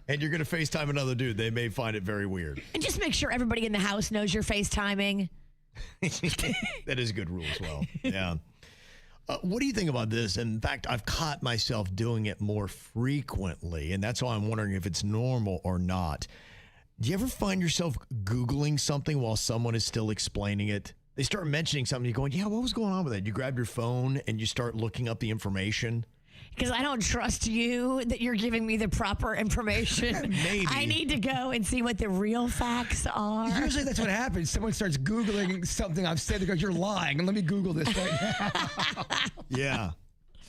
and you're going to FaceTime another dude, they may find it very weird. And just make sure everybody in the house knows you're FaceTiming. That is a good rule as well. Yeah. What do you think about this? In fact, I've caught myself doing it more frequently, and that's why I'm wondering if it's normal or not. Do you ever find yourself Googling something while someone is still explaining it? They start mentioning something, you're going, yeah, what was going on with that? You grab your phone and you start looking up the information. Because I don't trust you that you're giving me the proper information. Maybe. I need to go and see what the real facts are. Usually that's what happens. Someone starts Googling something I've said. They go, you're lying. And let me Google this right now. Yeah.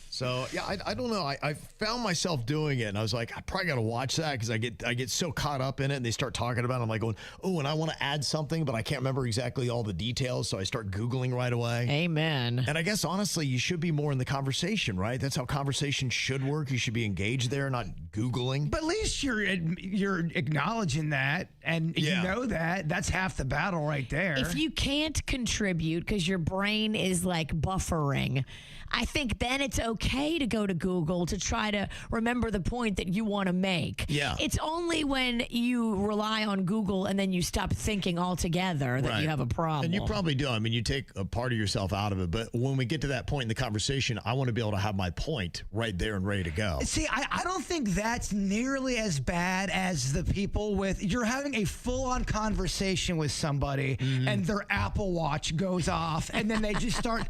So, yeah, I don't know. I found myself doing it, and I was like, I probably got to watch that because I get so caught up in it, and they start talking about it. I'm like going, oh, and I want to add something, but I can't remember exactly all the details, so I start Googling right away. Amen. And I guess, honestly, you should be more in the conversation, right? That's how conversation should work. You should be engaged there, not Googling. But at least you're acknowledging that, and you know that. That's half the battle right there. If you can't contribute because your brain is like buffering, I think then it's okay to go to Google to try to remember the point that you want to make. Yeah. It's only when you rely on Google and then you stop thinking altogether that you have a problem. And you probably do. I mean, you take a part of yourself out of it. But when we get to that point in the conversation, I want to be able to have my point right there and ready to go. See, I don't think that's nearly as bad as the people with, you're having a full-on conversation with somebody and their Apple Watch goes off and then they just start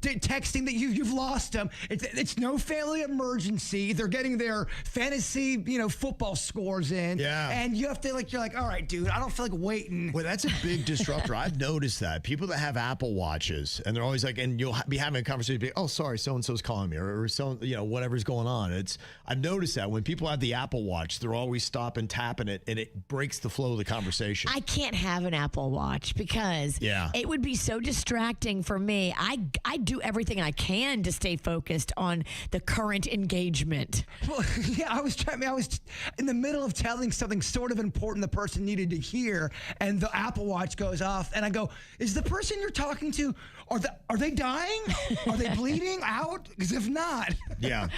texting that you've lost them. It's no family emergency. They're getting their fantasy, football scores in. Yeah. And you have to you're like, all right, dude, I don't feel like waiting. Well, that's a big disruptor. I've noticed that. People that have Apple Watches, and they're always like, and you'll be having a conversation, be, oh, sorry, so-and-so's calling me, or so, whatever's going on. I've noticed that when people have the Apple Watch, they're always stopping, tapping it, and it breaks the flow of the conversation. I can't have an Apple Watch because it would be so distracting for me. I do everything I can to stay focused on the current engagement. Well, yeah, I was in the middle of telling something sort of important the person needed to hear, and the Apple Watch goes off, and I go, is the person you're talking to, are they dying? Are they bleeding out? Because if not. Yeah.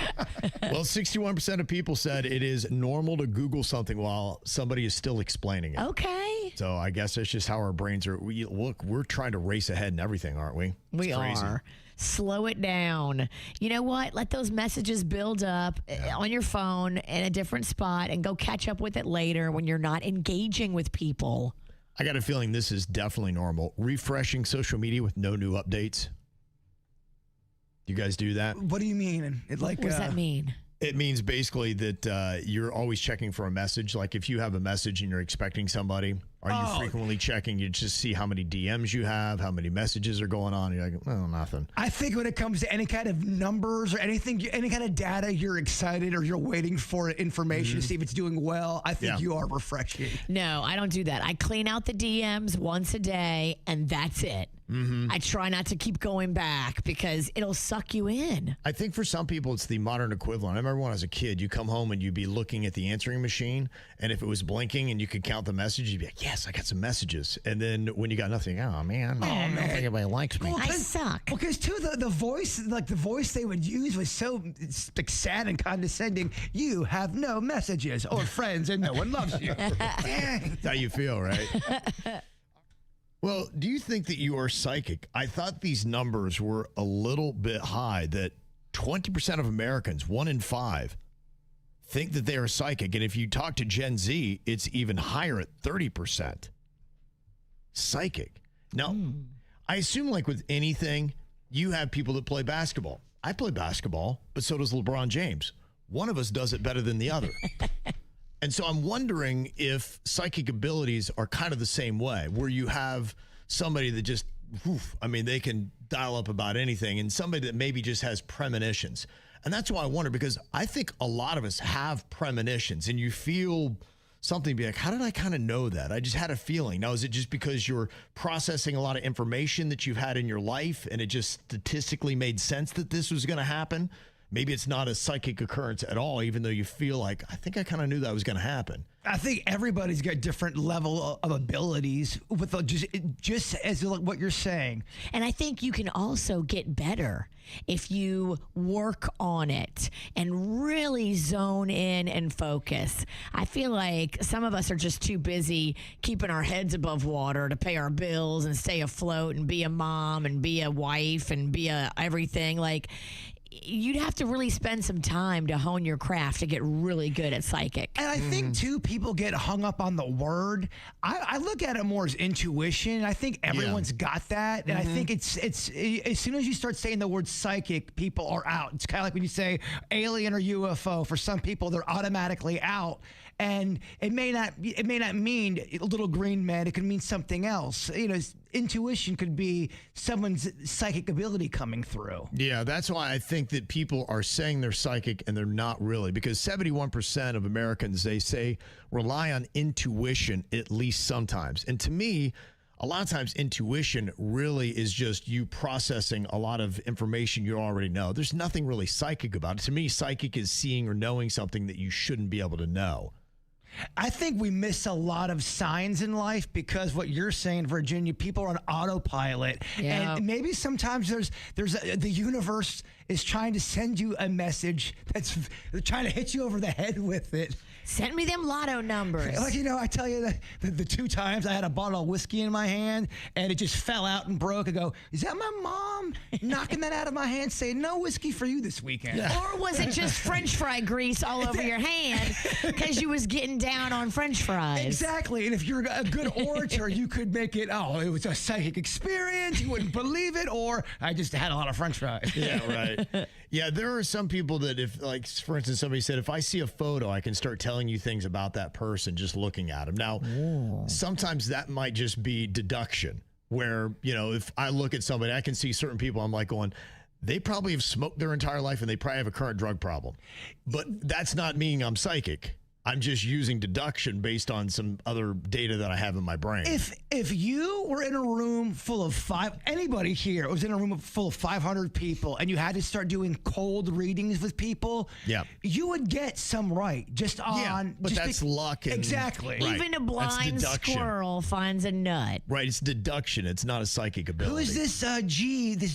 Well, 61% of people said it is normal to Google something while somebody is still explaining it. Okay. So I guess that's just how our brains are. We're trying to race ahead in everything, aren't we? We are. Slow it down. You know what? Let those messages build up on your phone in a different spot and go catch up with it later when you're not engaging with people. I got a feeling this is definitely normal. Refreshing social media with no new updates. You guys do that? What do you mean? What does that mean? It means basically that you're always checking for a message. Like if you have a message and you're expecting somebody, are you frequently checking? You just see how many DMs you have, how many messages are going on. You're like, oh, nothing. I think when it comes to any kind of numbers or anything, any kind of data, you're excited or you're waiting for information to see if it's doing well. I think you are refreshing. No, I don't do that. I clean out the DMs once a day and that's it. I try not to keep going back because it'll suck you in. I think for some people, it's the modern equivalent. I remember when I was a kid, you come home and you'd be looking at the answering machine, and if it was blinking and you could count the messages, you'd be like, yes, I got some messages. And then when you got nothing, oh, man, I don't think anybody likes me. I suck. Because, too, the voice, the voice they would use was so sad and condescending. You have no messages or friends, and no one loves you. That's how you feel, right? Well, do you think that you are psychic? I thought these numbers were a little bit high, that 20% of Americans, 1 in 5, think that they are psychic. And if you talk to Gen Z, it's even higher at 30%. Psychic. Now, I assume like with anything, you have people that play basketball. I play basketball, but so does LeBron James. One of us does it better than the other. And so I'm wondering if psychic abilities are kind of the same way, where you have somebody that just, they can dial up about anything, and somebody that maybe just has premonitions. And that's why I wonder, because I think a lot of us have premonitions, and you feel something, be like, how did I kind of know that? I just had a feeling. Now, is it just because you're processing a lot of information that you've had in your life, and it just statistically made sense that this was going to happen? Maybe it's not a psychic occurrence at all, even though you feel like, I think I kind of knew that was going to happen. I think everybody's got different level of abilities with just as what you're saying. And I think you can also get better if you work on it and really zone in and focus. I feel like some of us are just too busy keeping our heads above water to pay our bills and stay afloat and be a mom and be a wife and be a everything. Like, you'd have to really spend some time to hone your craft to get really good at psychic. And I think, too, people get hung up on the word. I look at it more as intuition. I think everyone's got that. And I think it's as soon as you start saying the word psychic, people are out. It's kind of like when you say alien or UFO. For some people, they're automatically out. And it may not mean little green man. It could mean something else. You know, intuition could be someone's psychic ability coming through. Yeah, that's why I think that people are saying they're psychic and they're not really, because 71% of Americans, they say, rely on intuition at least sometimes. And to me, a lot of times intuition really is just you processing a lot of information you already know. There's nothing really psychic about it. To me, psychic is seeing or knowing something that you shouldn't be able to know. I think we miss a lot of signs in life because what you're saying, Virginia, people are on autopilot. Yeah. And maybe sometimes the universe is trying to send you a message that's trying to hit you over the head with it. Send me them lotto numbers. Like, you know, I tell you the 2 times I had a bottle of whiskey in my hand and it just fell out and broke. I go, is that my mom knocking that out of my hand saying no whiskey for you this weekend? Yeah. Or was it just French fry grease all over your hand because you was getting down on French fries? Exactly. And if you're a good orator, you could make it, oh, it was a psychic experience. You wouldn't believe it. Or I just had a lot of French fries. Yeah, right. Yeah, there are some people that if, like, for instance, somebody said, if I see a photo, I can start telling you things about that person just looking at them. Now, sometimes that might just be deduction where, you know, if I look at somebody, I can see certain people, I'm like going, they probably have smoked their entire life and they probably have a current drug problem. But that's not meaning I'm psychic. I'm just using deduction based on some other data that I have in my brain. If you were in a room full of anybody here was in a room full of 500 people and you had to start doing cold readings with people, you would get some right just on. Yeah, but that's luck. And, exactly. Right. Even a blind squirrel finds a nut. Right. It's deduction. It's not a psychic ability. Who is this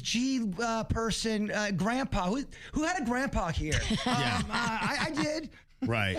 G person, grandpa? Who had a grandpa here? I did. Right.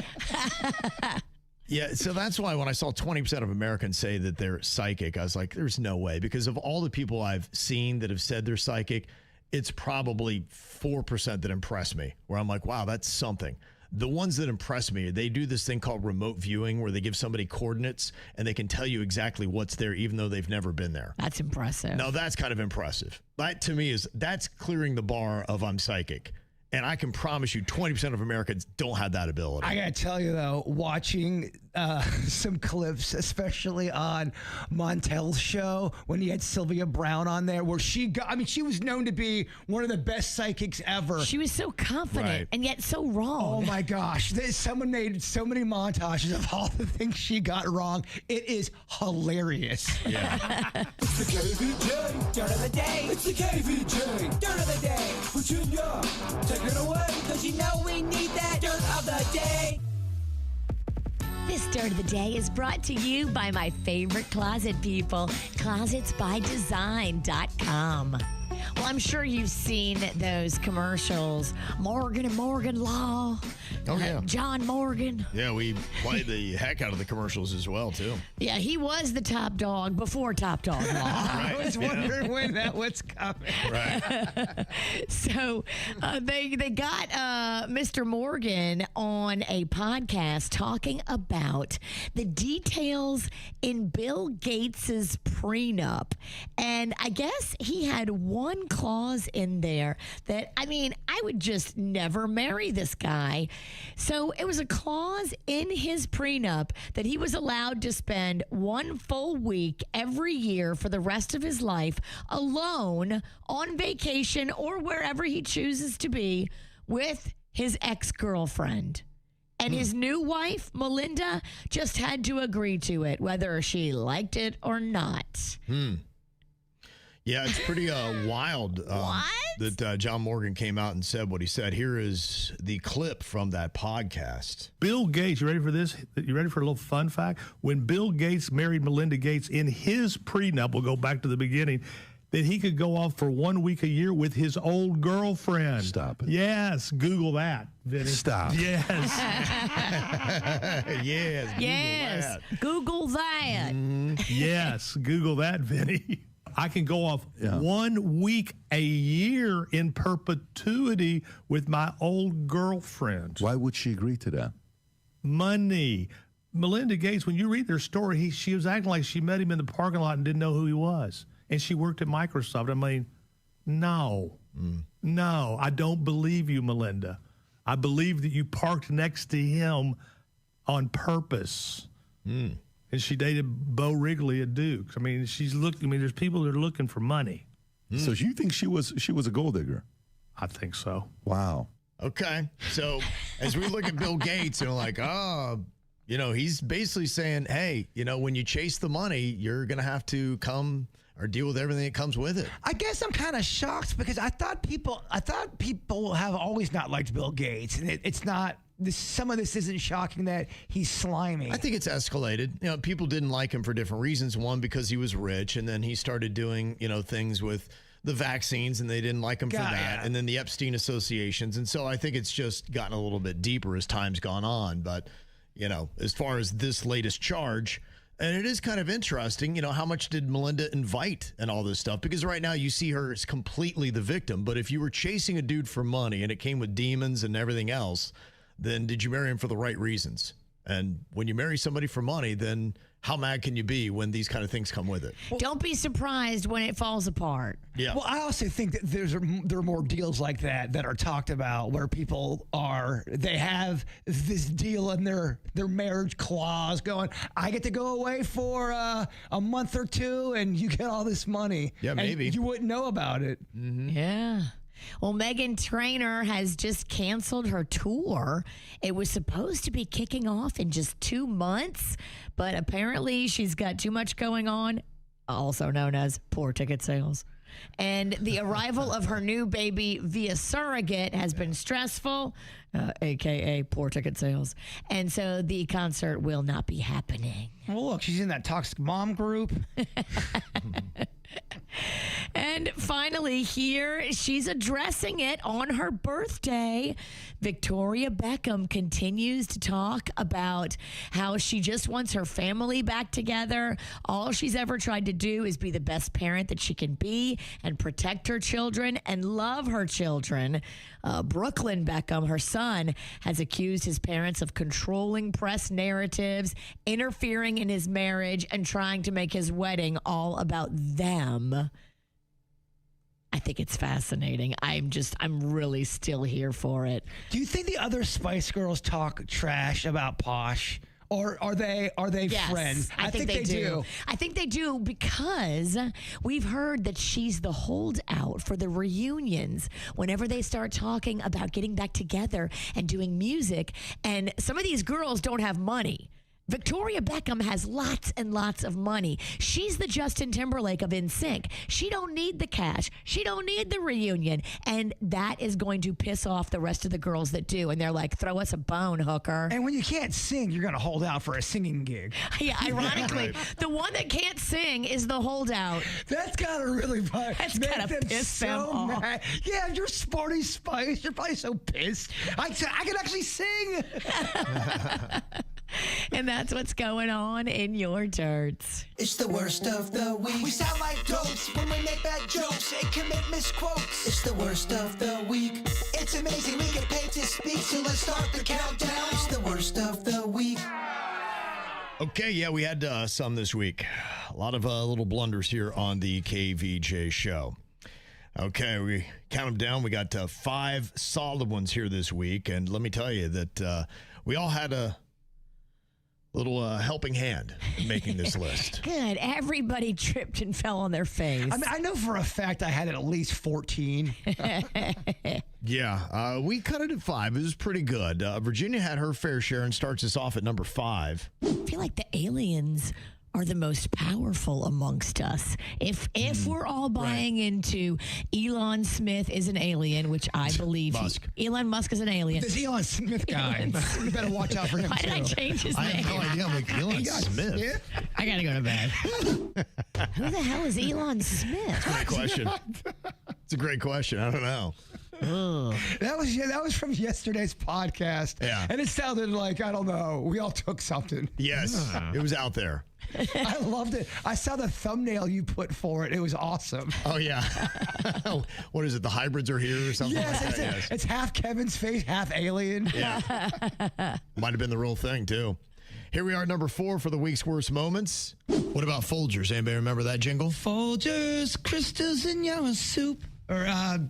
Yeah, so that's why when I saw 20% of Americans say that they're psychic, I was like, there's no way. Because of all the people I've seen that have said they're psychic, it's probably 4% that impress me, where I'm like, wow, that's something. The ones that impress me, they do this thing called remote viewing where they give somebody coordinates and they can tell you exactly what's there even though they've never been there. That's impressive. Now, that's kind of impressive. That, to me, that's clearing the bar of I'm psychic. And I can promise you 20% of Americans don't have that ability. I got to tell you, though, watching some clips, especially on Montel's show when he had Sylvia Brown on there, where she was known to be one of the best psychics ever. She was so confident and yet so wrong. Oh, my gosh. Someone made so many montages of all the things she got wrong. It is hilarious. Yeah. It's the KVJ Dirt of the Day. It's the KVJ Dirt of the Day. Virginia, take it away, because you know we need that Dirt of the Day. This Dirt of the Day is brought to you by my favorite closet people, closetsbydesign.com. Well, I'm sure you've seen those commercials, Morgan and Morgan Law. Oh, yeah. John Morgan. Yeah, we played the heck out of the commercials as well, too. Yeah, he was the top dog before Top Dog Law. I was wondering when that was coming. Right. So they got Mr. Morgan on a podcast talking about the details in Bill Gates's prenup. And I guess he had one clause in there that, I mean, I would just never marry this guy. So it was a clause in his prenup that he was allowed to spend 1 full week every year for the rest of his life alone on vacation or wherever he chooses to be with his ex-girlfriend. And his new wife, Melinda, just had to agree to it, whether she liked it or not. Yeah, it's pretty wild. What? that John Morgan came out and said what he said. Here is the clip from that podcast. Bill Gates, you ready for this? You ready for a little fun fact? When Bill Gates married Melinda Gates in his prenup, we'll go back to the beginning, that he could go off for 1 week a year with his old girlfriend. Stop it. Yes, Google that, Vinny. Stop. Yes. Yes. Google that. Yes, Google that, Vinny. I can go off 1 week a year in perpetuity with my old girlfriend. Why would she agree to that? Money. Melinda Gates, when you read their story, she was acting like she met him in the parking lot and didn't know who he was. And she worked at Microsoft. I mean, no, I don't believe you, Melinda. I believe that you parked next to him on purpose. And she dated Bo Wrigley at Duke's. I mean, there's people that are looking for money. So you think she was a gold digger? I think so. Wow. Okay. So as we look at Bill Gates and we're like, he's basically saying, hey, when you chase the money, you're going to have to come or deal with everything that comes with it. I guess I'm kind of shocked because I thought people have always not liked Bill Gates, and it's not. Some of this isn't shocking that he's slimy. I think it's escalated. People didn't like him for different reasons. One, because he was rich, and then he started doing, things with the vaccines, and they didn't like him for that. Yeah. And then the Epstein associations. And so I think it's just gotten a little bit deeper as time's gone on. But, as far as this latest charge, and it is kind of interesting, how much did Melinda invite and all this stuff? Because right now you see her as completely the victim. But if you were chasing a dude for money and it came with demons and everything else, then did you marry him for the right reasons? And when you marry somebody for money, then how mad can you be when these kind of things come with it? Don't be surprised when it falls apart. Yeah. Well, I also think that there are more deals like that are talked about where people they have this deal in their marriage clause going, I get to go away for a month or two and you get all this money. Yeah, maybe. And you wouldn't know about it. Mm-hmm. Yeah. Well, Meghan Trainor has just canceled her tour. It was supposed to be kicking off in just 2 months, but apparently she's got too much going on, also known as poor ticket sales. And the arrival of her new baby via surrogate has been stressful, a.k.a. poor ticket sales. And so the concert will not be happening. Well, look, she's in that toxic mom group. And finally here, she's addressing it on her birthday. Victoria Beckham continues to talk about how she just wants her family back together. All she's ever tried to do is be the best parent that she can be and protect her children and love her children. Brooklyn Beckham, her son, has accused his parents of controlling press narratives, interfering in his marriage, and trying to make his wedding all about them. I think it's fascinating. I'm really still here for it. Do you think the other Spice Girls talk trash about Posh? Or are they yes, friends? I think they do. I think they do because we've heard that she's the holdout for the reunions whenever they start talking about getting back together and doing music. And some of these girls don't have money. Victoria Beckham has lots and lots of money. She's the Justin Timberlake of NSYNC. She don't need the cash. She don't need the reunion. And that is going to piss off the rest of the girls that do. And they're like, throw us a bone, hooker. And when you can't sing, you're going to hold out for a singing gig. Yeah, ironically, the one that can't sing is the holdout. That's got to really That's got to piss them off. Mad. Yeah, you're Sporty Spice. You're probably so pissed. I can actually sing. And that's what's going on in your dirts. It's the worst of the week. We sound like dopes when we make bad jokes and commit misquotes. It's the worst of the week. It's amazing we get paid to speak, so let's start the countdown. It's the worst of the week. Okay, yeah, we had some this week. A lot of little blunders here on the KVJ show. Okay, we count them down. We got 5 solid ones here this week. And let me tell you that we all had a little helping hand in making this list. Good. Everybody tripped and fell on their face. I mean, I know for a fact I had at least 14. Yeah, we cut it at 5. It was pretty good. Virginia had her fair share and starts us off at number 5. I feel like the aliens are the most powerful amongst us. If we're all buying into Elon Smith is an alien, which I believe Elon Musk is an alien. This Elon Smith guy, you better watch out for him. Why did I change his name? I have no idea. I'm like, Elon Smith? I gotta go to bed. Who the hell is Elon Smith? Great question. It's a great question. I don't know. That was from yesterday's podcast. Yeah. And it sounded like, I don't know, we all took something. Yes, it was out there. I loved it. I saw the thumbnail you put for it. It was awesome. Oh, yeah. What is it? The hybrids are here or something like that? Yes. It's half Kevin's face, half alien. Yeah. Might have been the real thing, too. Here we are, number 4 for the week's worst moments. What about Folgers? Anybody remember that jingle? Folgers, crystals in your soup. Or,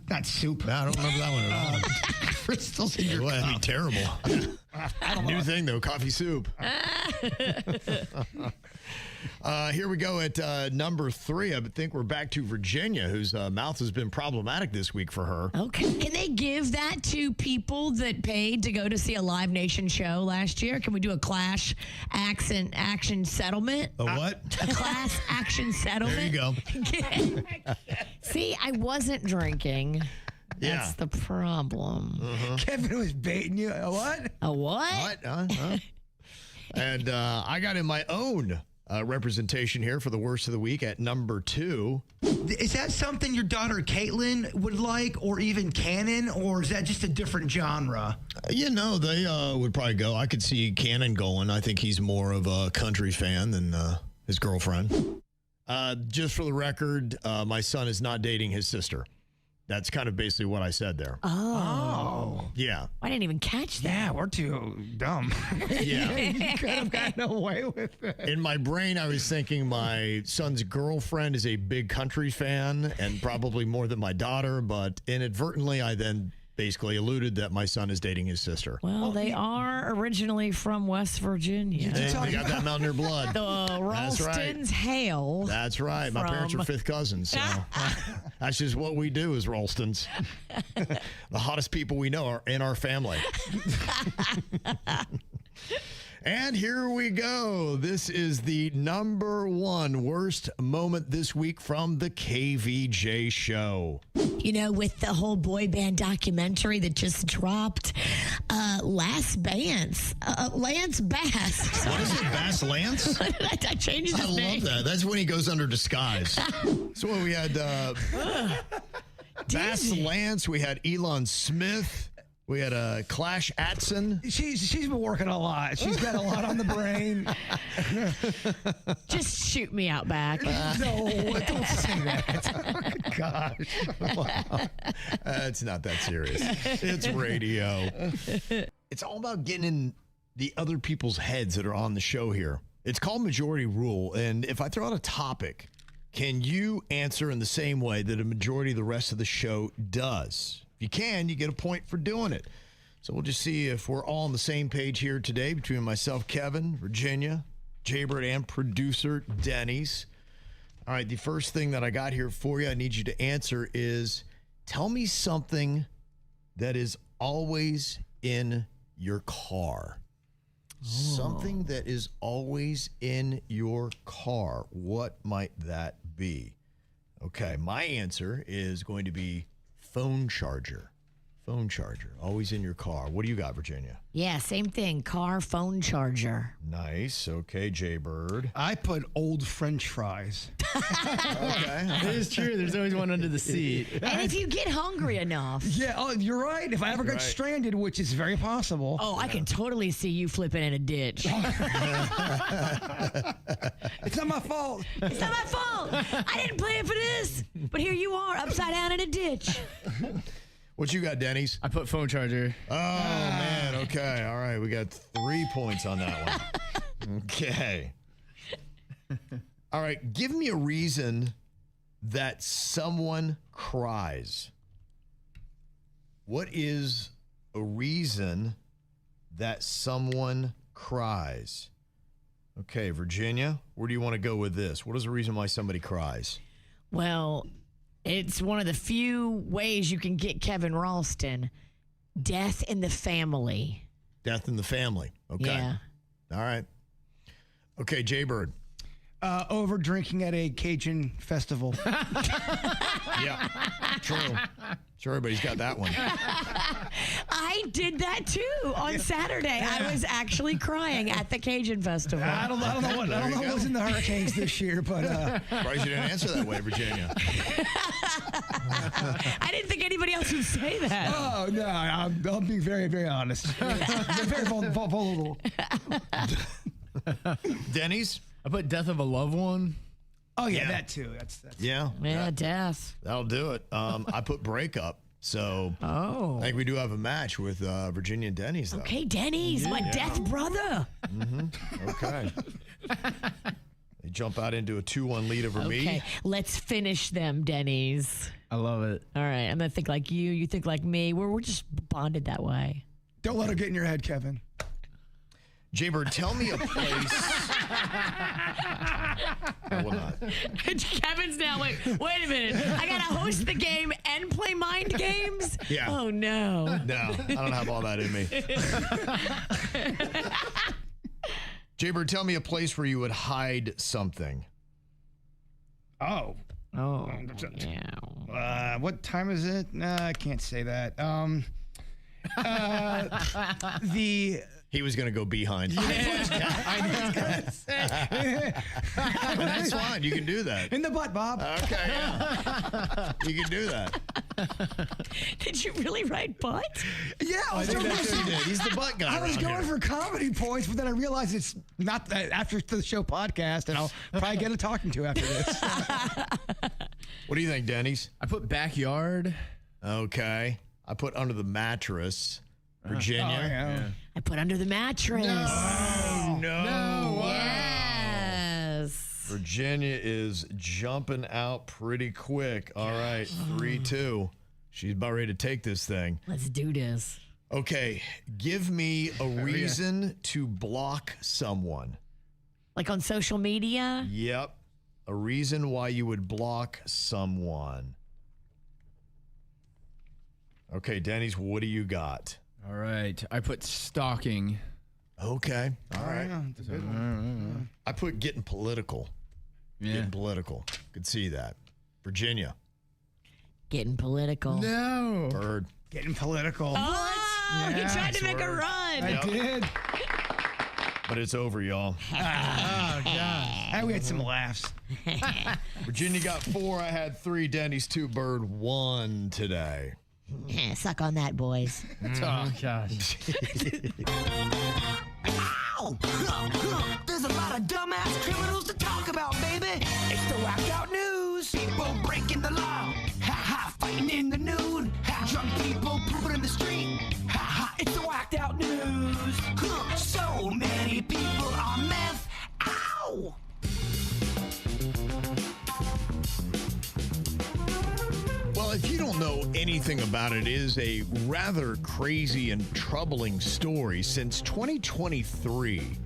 not soup. I don't remember that one at all. Crystals in your Well, that'd cup. be terrible. New thing, though, coffee soup. Here we go at number 3. I think we're back to Virginia, whose mouth has been problematic this week for her. Okay. Can they give that to people that paid to go to see a Live Nation show last year? Can we do a class action settlement? A what? A class action settlement? There you go. See, I wasn't drinking. Yeah. That's the problem. Kevin was baiting you. A what? A what? And I got in my own representation here for the worst of the week at number 2. Is that something your daughter Caitlin would like, or even Cannon, or is that just a different genre? They would probably go. I could see Cannon going. I think he's more of a country fan than his girlfriend. Just for the record, my son is not dating his sister. That's kind of basically what I said there. Oh. Yeah. I didn't even catch that. Yeah, we're too dumb. Yeah. You could have gotten away with it. In my brain, I was thinking my son's girlfriend is a big country fan and probably more than my daughter, but inadvertently, I then basically alluded that my son is dating his sister. Well, they are originally from West Virginia. They got that Mountaineer blood. The Ralstons hail. That's right. My parents are 5th cousins, so that's just what we do as Ralstons. The hottest people we know are in our family. And here we go. This is the number 1 worst moment this week from the KVJ show. You know, with the whole boy band documentary that just dropped, Lance Bass. What is it, Bass Lance? I changed his name. I love that. That's when he goes under disguise. So we had Bass Lance. We had Elon Smith. We had Clash Atson. She's been working a lot. She's got a lot on the brain. Just shoot me out back. No, don't say that. Oh, gosh. Wow. It's not that serious. It's radio. It's all about getting in the other people's heads that are on the show here. It's called Majority Rule. And if I throw out a topic, can you answer in the same way that a majority of the rest of the show does? If you can, you get a point for doing it. So we'll just see if we're all on the same page here today between myself, Kevin, Virginia, Jbird, and producer Denny's. All right, the first thing that I got here for you, I need you to answer is, tell me something that is always in your car. Something that is always in your car. What might that be? Okay, my answer is going to be phone charger. Phone charger, always in your car. What do you got, Virginia? Yeah, same thing. Car phone charger. Nice. Okay, Jbird. I put old French fries. Okay. It is true. There's always one under the seat. And if you get hungry enough. Yeah, oh, you're right. If I ever got stranded, which is very possible. Oh, I can totally see you flipping in a ditch. It's not my fault. It's not my fault. I didn't plan for this. But here you are, upside down in a ditch. What you got, Denny's? I put phone charger. Oh, man. Okay. All right. We got 3 points on that one. Okay. All right. Give me a reason that someone cries. What is a reason that someone cries? Okay, Virginia, where do you want to go with this? What is the reason why somebody cries? Well, it's one of the few ways you can get Kevin Ralston. Death in the family. Death in the family. Okay. Yeah. All right. Okay, Jbird. Over drinking at a Cajun festival. Yeah, true. Sure, everybody's got that one. I did that too on Saturday. I was actually crying at the Cajun Festival. I don't know what was in the Hurricanes this year, but Surprised you didn't answer that way, Virginia. I didn't think anybody else would say that. Oh no, I'll be very, very honest. Very vulnerable. Denny's? I put death of a loved one. Oh yeah, that too. That's Yeah. Death. That'll do it. I put breakup. So I think we do have a match with Virginia and Denny's, though. Okay, Denny's, my death brother. Okay. They jump out into a 2-1 lead over me. Okay, let's finish them, Denny's. I love it. All right, I'm going to think like you. You think like me. We're just bonded that way. Don't let her get in your head, Kevin. Jbird, tell me a place. I will not. Kevin's now, wait a minute. I got to host the game and play mind games? Yeah. Oh, no. No, I don't have all that in me. Jbird, tell me a place where you would hide something. Oh, yeah. what time is it? I can't say that. He was going to go behind. That's fine. You can do that. In the butt, Bob. Okay. Yeah. You can do that. Did you really write butt? Yeah, I think that's what he did. He's the butt guy. I was going for comedy points, but then I realized it's not that after the show podcast, and I'll probably get a talking to after this. What do you think, Denny's? I put backyard. Okay. I put under the mattress. Virginia. I put under the mattress. No. Yes. Virginia is jumping out pretty quick. All right, 3-2. She's about ready to take this thing. Let's do this. Okay, give me a reason to block someone. Like on social media? Yep. A reason why you would block someone. Okay, Denny's, what do you got? All right. I put stalking. Okay. All right. I put getting political. Yeah. Getting political. Could see that. Virginia. Getting political. No. Bird. Getting political. Oh, he tried to make a run. I did. But it's over, y'all. Oh, gosh. And we had some laughs. Virginia got 4. I had 3. Denny's 2. Bird 1 today. Suck on that, boys. Oh, gosh. Ow! There's a lot of dumbass criminals to talk about, baby. It's the whacked out news. People breaking the law. Fighting in the nude. Drunk people pooping in the street. It's the whacked out news. So many people on meth. Ow! Well, if you don't know anything about it, it is a rather crazy and troubling story. Since 2023,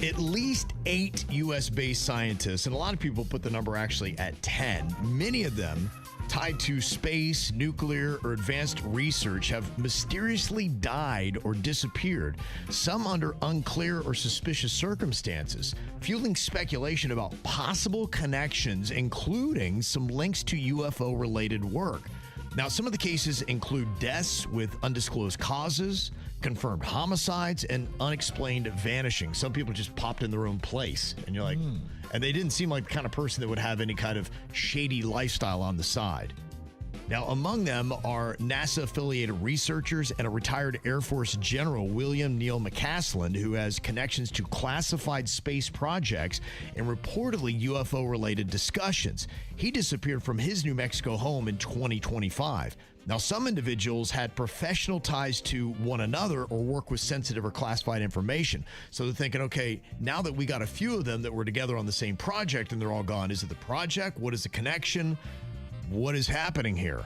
at least 8 U.S.-based scientists, and a lot of people put the number actually at 10, many of them tied to space, nuclear, or advanced research, have mysteriously died or disappeared, some under unclear or suspicious circumstances, fueling speculation about possible connections, including some links to UFO-related work. Now, some of the cases include deaths with undisclosed causes, confirmed homicides, and unexplained vanishing. Some people just popped in their own place, and you're like, and they didn't seem like the kind of person that would have any kind of shady lifestyle on the side. Now, among them are NASA-affiliated researchers and a retired Air Force General, William Neil McCaslin, who has connections to classified space projects and reportedly UFO-related discussions. He disappeared from his New Mexico home in 2025. Now, some individuals had professional ties to one another or work with sensitive or classified information. So they're thinking, okay, now that we got a few of them that were together on the same project and they're all gone, is it the project? What is the connection? What is happening here?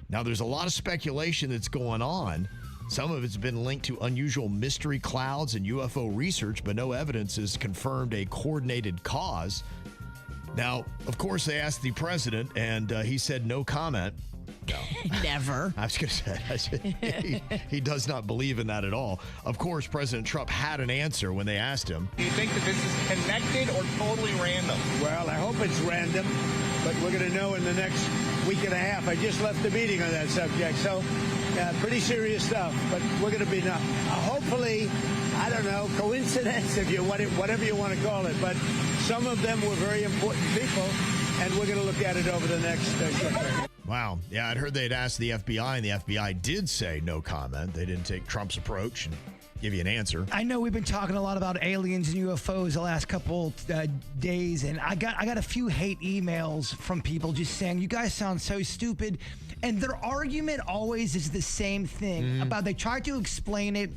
Now, there's a lot of speculation that's going on. Some of it's been linked to unusual mystery clouds and UFO research, but no evidence has confirmed a coordinated cause. Now, of course, they asked the president, and he said no comment. No. Never. I was going to say, he does not believe in that at all. Of course, President Trump had an answer when they asked him. Do you think that this is connected or totally random? Well, I hope it's random, but we're going to know in the next week and a half. I just left the meeting on that subject, so pretty serious stuff, but we're going to be hopefully, I don't know, coincidence, if you whatever you want to call it, but some of them were very important people, and we're going to look at it over the next short period. Wow. Yeah, I'd heard they'd asked the FBI, and the FBI did say no comment. They didn't take Trump's approach and give you an answer. I know we've been talking a lot about aliens and UFOs the last couple days, and I got a few hate emails from people just saying, you guys sound so stupid. And their argument always is the same thing about they try to explain it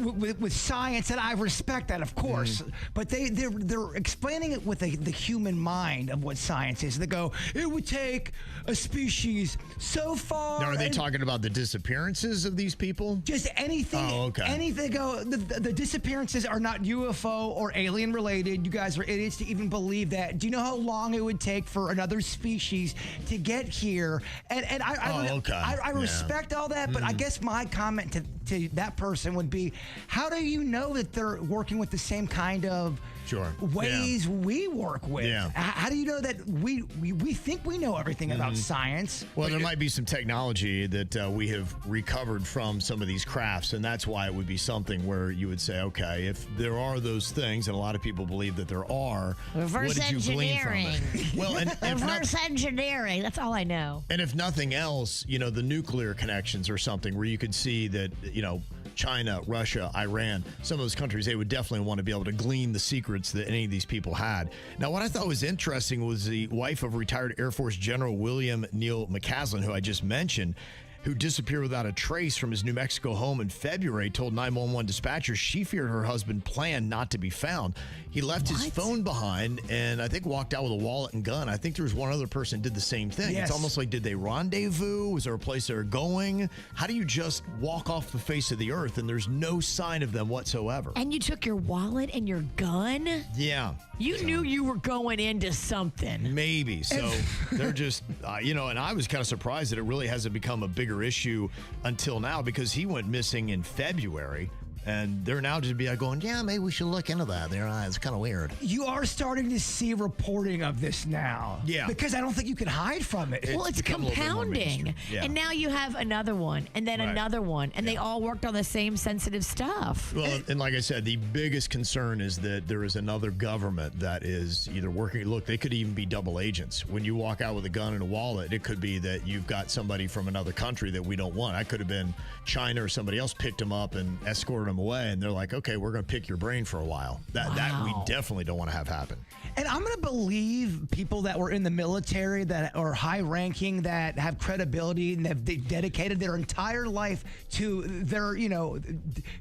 with science, and I respect that, of course, but they're explaining it with the human mind of what science is. They go, it would take a species so far. Now, are they talking about the disappearances of these people? Just anything. Oh, okay. Anything. Go. The disappearances are not UFO or alien related. You guys are idiots to even believe that. Do you know how long it would take for another species to get here? And I respect all that, but I guess my comment to that person would be, how do you know that they're working with the same kind of ways we work with? Yeah. How do you know that we think we know everything about science? Well, there might be some technology that we have recovered from some of these crafts, and that's why it would be something where you would say, okay, if there are those things, and a lot of people believe that there are, reverse what did you glean from it? Well, and reverse engineering. That's all I know. And if nothing else, the nuclear connections are something where you could see that, China, Russia, Iran, some of those countries, they would definitely want to be able to glean the secrets that any of these people had. Now, what I thought was interesting was the wife of retired Air Force General William Neal McCaslin, who I just mentioned, who disappeared without a trace from his New Mexico home in February, told 911 dispatchers she feared her husband planned not to be found. He left his phone behind and I think walked out with a wallet and gun. I think there was one other person who did the same thing. Yes. It's almost like, did they rendezvous? Was there a place they were going? How do you just walk off the face of the earth and there's no sign of them whatsoever? And you took your wallet and your gun? Yeah. You knew you were going into something. Maybe. So they're just, and I was kind of surprised that it really hasn't become a bigger issue until now, because he went missing in February. And they're now just going, yeah, maybe we should look into that. It's kind of weird. You are starting to see reporting of this now. Yeah. Because I don't think you can hide from it. Well, it's compounding. Yeah. And now you have another one and then another one. And they all worked on the same sensitive stuff. Well, and like I said, the biggest concern is that there is another government that is either working. Look, they could even be double agents. When you walk out with a gun and a wallet, it could be that you've got somebody from another country that we don't want. I could have been China or somebody else picked them up and escorted them away, and they're like, okay, we're going to pick your brain for a while. That we definitely don't want to have happen. And I'm going to believe people that were in the military that are high ranking, that have credibility, and have dedicated their entire life to their,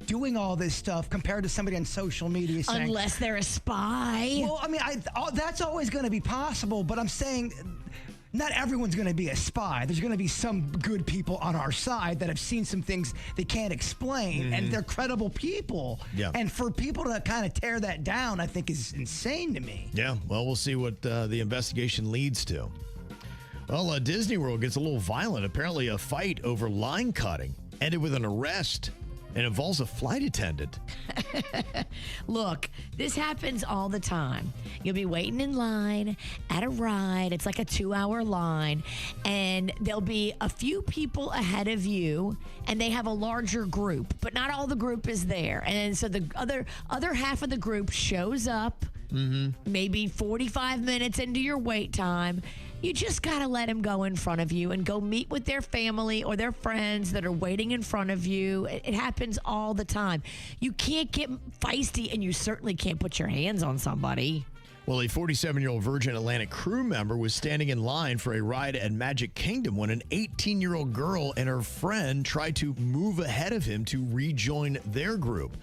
doing all this stuff, compared to somebody on social media saying, unless they're a spy. Well, I mean, that's always going to be possible, but I'm saying, not everyone's going to be a spy. There's going to be some good people on our side that have seen some things they can't explain, and they're credible people. Yeah. And for people to kind of tear that down, I think is insane to me. Yeah, well, we'll see what the investigation leads to. Well, Disney World gets a little violent. Apparently, a fight over line cutting ended with an arrest and involves a flight attendant. Look, this happens all the time. You'll be waiting in line at a ride. It's like a 2-hour line, and there'll be a few people ahead of you, and they have a larger group, but not all the group is there. And so the other half of the group shows up, maybe 45 minutes into your wait time. You just got to let them go in front of you and go meet with their family or their friends that are waiting in front of you. It happens all the time. You can't get feisty, and you certainly can't put your hands on somebody. Well, a 47-year-old Virgin Atlantic crew member was standing in line for a ride at Magic Kingdom when an 18-year-old girl and her friend tried to move ahead of him to rejoin their group.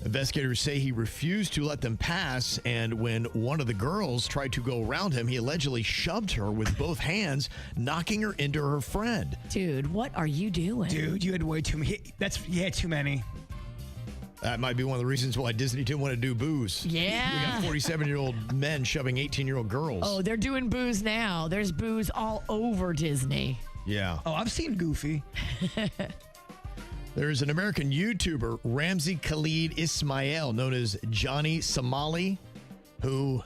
Investigators say he refused to let them pass, and when one of the girls tried to go around him, he allegedly shoved her with both hands, knocking her into her friend. Dude, what are you doing? Dude, you had way too many. You had too many. That might be one of the reasons why Disney didn't want to do booze. Yeah. We got 47-year-old men shoving 18-year-old girls. Oh, they're doing booze now. There's booze all over Disney. Yeah. Oh, I've seen Goofy. There's an American YouTuber, Ramzi Khalid Ismail, known as Johnny Somali, who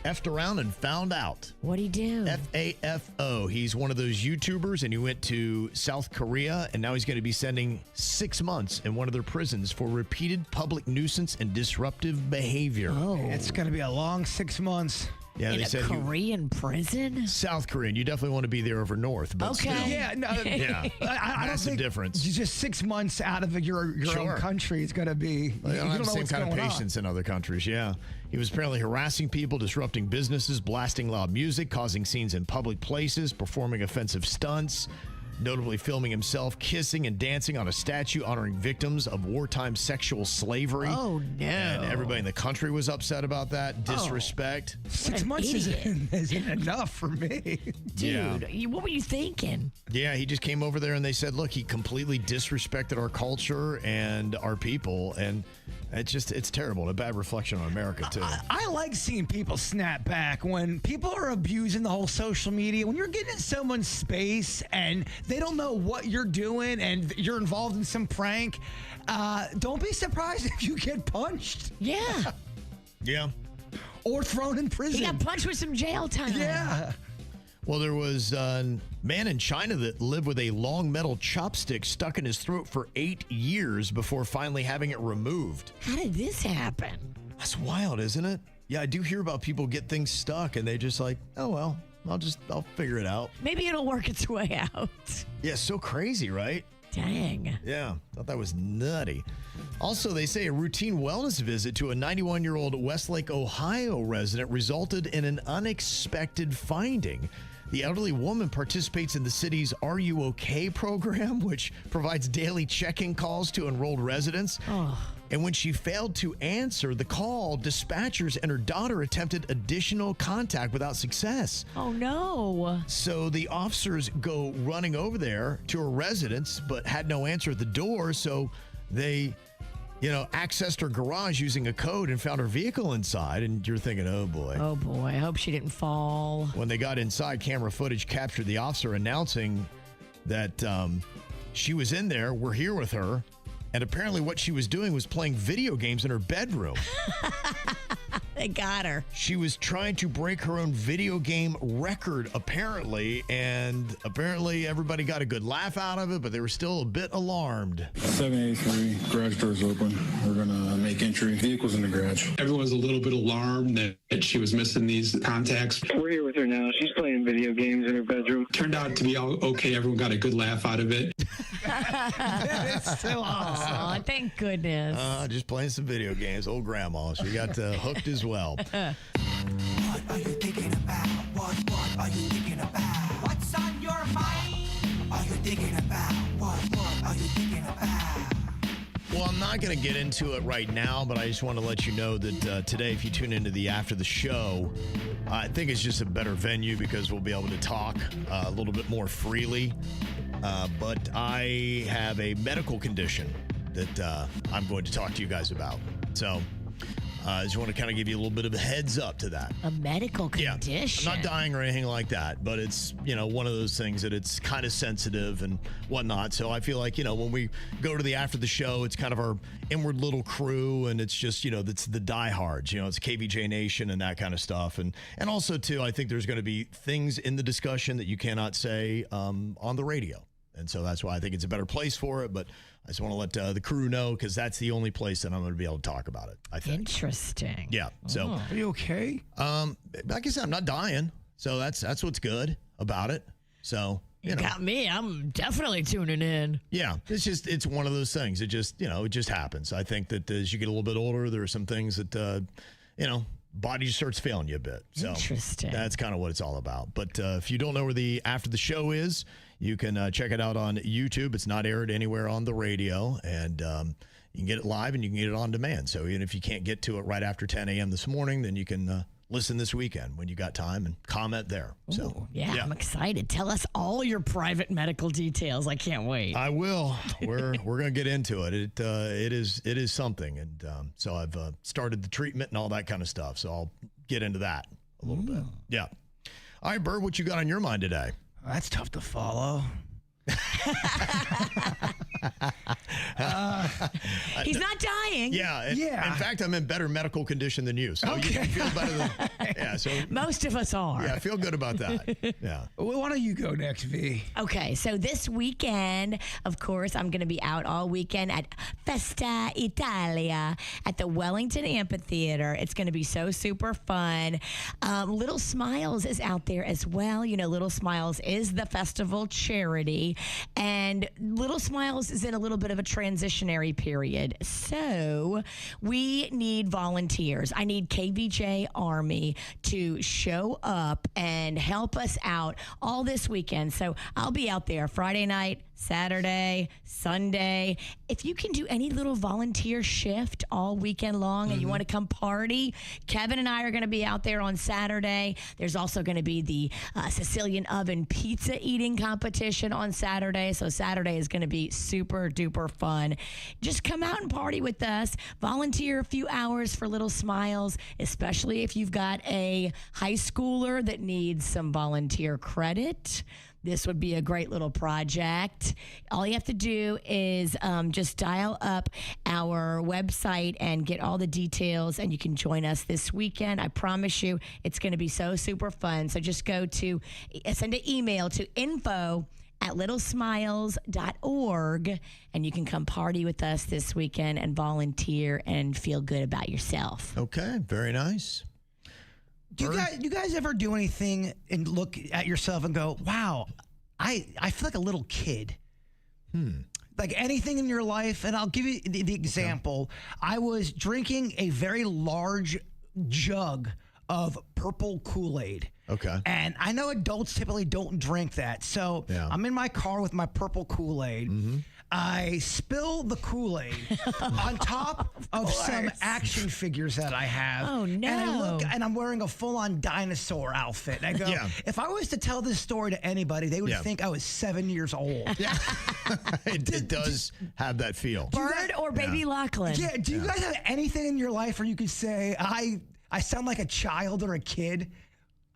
effed around and found out. What'd he do? FAFO. He's one of those YouTubers, and he went to South Korea, and now he's going to be spending 6 months in one of their prisons for repeated public nuisance and disruptive behavior. Oh. It's going to be a long 6 months. Yeah, in they a said Korean prison? South Korean. You definitely want to be there over north. But Okay. still. Yeah, no, Yeah. I don't Massive think difference. Just 6 months out of your Sure. own country is going to be. They don't have the same what's kind of going on. patience in other countries, yeah. He was apparently harassing people, disrupting businesses, blasting loud music, causing scenes in public places, performing offensive stunts, notably filming himself kissing and dancing on a statue honoring victims of wartime sexual slavery. Oh, no. And everybody in the country was upset about that. Disrespect. 6 months isn't enough for me. Dude, what were you thinking? Yeah, he just came over there and they said, look, he completely disrespected our culture and our people. And it's terrible. A bad reflection on America, too. I like seeing people snap back when people are abusing the whole social media. When you're getting in someone's space and they don't know what you're doing and you're involved in some prank, don't be surprised if you get punched. Yeah. Yeah. Or thrown in prison. He got punched with some jail time. Yeah. Well, there was a man in China that lived with a long metal chopstick stuck in his throat for 8 years before finally having it removed. How did this happen? That's wild, isn't it? Yeah, I do hear about people get things stuck and they just like, oh, well, I'll figure it out. Maybe it'll work its way out. Yeah, so crazy, right? Dang. Yeah, thought that was nutty. Also, they say a routine wellness visit to a 91-year-old Westlake, Ohio resident resulted in an unexpected finding. The elderly woman participates in the city's Are You OK program, which provides daily check-in calls to enrolled residents. Oh. And when she failed to answer the call, dispatchers and her daughter attempted additional contact without success. Oh, no. So the officers go running over there to her residence, but had no answer at the door. So they, accessed her garage using a code and found her vehicle inside. And you're thinking, oh, boy. Oh, boy. I hope she didn't fall. When they got inside, camera footage captured the officer announcing that she was in there. We're here with her. And apparently what she was doing was playing video games in her bedroom. They got her. She was trying to break her own video game record, apparently. And apparently everybody got a good laugh out of it, but they were still a bit alarmed. 783, garage doors open. We're going to make entry. Vehicles in the garage. Everyone's a little bit alarmed that she was missing these contacts. We're here with her now. She's playing video games in her bedroom. Turned out to be all okay. Everyone got a good laugh out of it. It's so awesome. Oh, thank goodness. Just playing some video games. Old grandma. She got hooked as well. What are you thinking about? What are you thinking about? What's on your mind? Are you thinking about? What are you thinking about? Well, I'm not going to get into it right now, but I just want to let you know that today, if you tune into the After the Show, I think it's just a better venue because we'll be able to talk a little bit more freely. But I have a medical condition that I'm going to talk to you guys about. So I just want to kind of give you a little bit of a heads up to that. A medical condition? I'm not dying or anything like that, but it's, one of those things that it's kind of sensitive and whatnot. So I feel like, when we go to the After the Show, it's kind of our inward little crew, and it's just, it's the diehards, it's KVJ Nation and that kind of stuff. And also, too, I think there's going to be things in the discussion that you cannot say on the radio. And so that's why I think it's a better place for it. But I just want to let the crew know because that's the only place that I'm going to be able to talk about it, I think. Interesting. Yeah. So, Are you okay? Like I said, I'm not dying. So that's what's good about it. So, You got me. I'm definitely tuning in. Yeah. It's one of those things. It just, it just happens. I think that as you get a little bit older, there are some things that, body just starts failing you a bit. So interesting. That's kind of what it's all about. But if you don't know where the After the Show is, you can check it out on YouTube. It's not aired anywhere on the radio, and you can get it live and you can get it on demand. So even if you can't get to it right after 10 a.m. this morning, then you can listen this weekend when you got time and comment there. So Ooh, yeah, I'm excited. Tell us all your private medical details. I can't wait. I will. We're going to get into it. It is something, and so I've started the treatment and all that kind of stuff. So I'll get into that a little bit. Yeah. All right, Bird, what you got on your mind today? That's tough to follow. He's not dying. Yeah. In fact, I'm in better medical condition than you. So you feel better than. Yeah. So most of us are. Yeah. I feel good about that. Yeah. Well, why don't you go next, V? Okay. So this weekend, of course, I'm going to be out all weekend at Festa Italia at the Wellington Amphitheater. It's going to be so super fun. Little Smiles is out there as well. You know, Little Smiles is the festival charity. And Little Smiles is in a little bit of a transitionary period. So we need volunteers. I need KVJ Army to show up and help us out all this weekend. So I'll be out there Friday night, Saturday, Sunday. If you can do any little volunteer shift all weekend long and you want to come party, Kevin and I are going to be out there on Saturday. There's also going to be the Sicilian oven pizza eating competition on Saturday. So Saturday is going to be super duper fun. Just come out and party with us. Volunteer a few hours for Little Smiles, especially if you've got a high schooler that needs some volunteer credit. This would be a great little project. All you have to do is just dial up our website and get all the details, and you can join us this weekend. I promise you, it's going to be so super fun. So just send an email to info@littlesmiles.org, and you can come party with us this weekend and volunteer and feel good about yourself. Okay, very nice. Do you guys ever do anything and look at yourself and go, wow, I feel like a little kid? Like anything in your life? And I'll give you the example. I was drinking a very large jug of purple Kool-Aid. Okay. And I know adults typically don't drink that. So I'm in my car with my purple Kool-Aid. I spill the Kool-Aid on top of some action figures that I have. Oh, no. And I look, and I'm wearing a full-on dinosaur outfit. And I go, if I was to tell this story to anybody, they would think I was 7 years old. Yeah. It does have that feel. Bird or Baby Lachlan? Yeah. Do you guys have anything in your life where you could say, I sound like a child or a kid?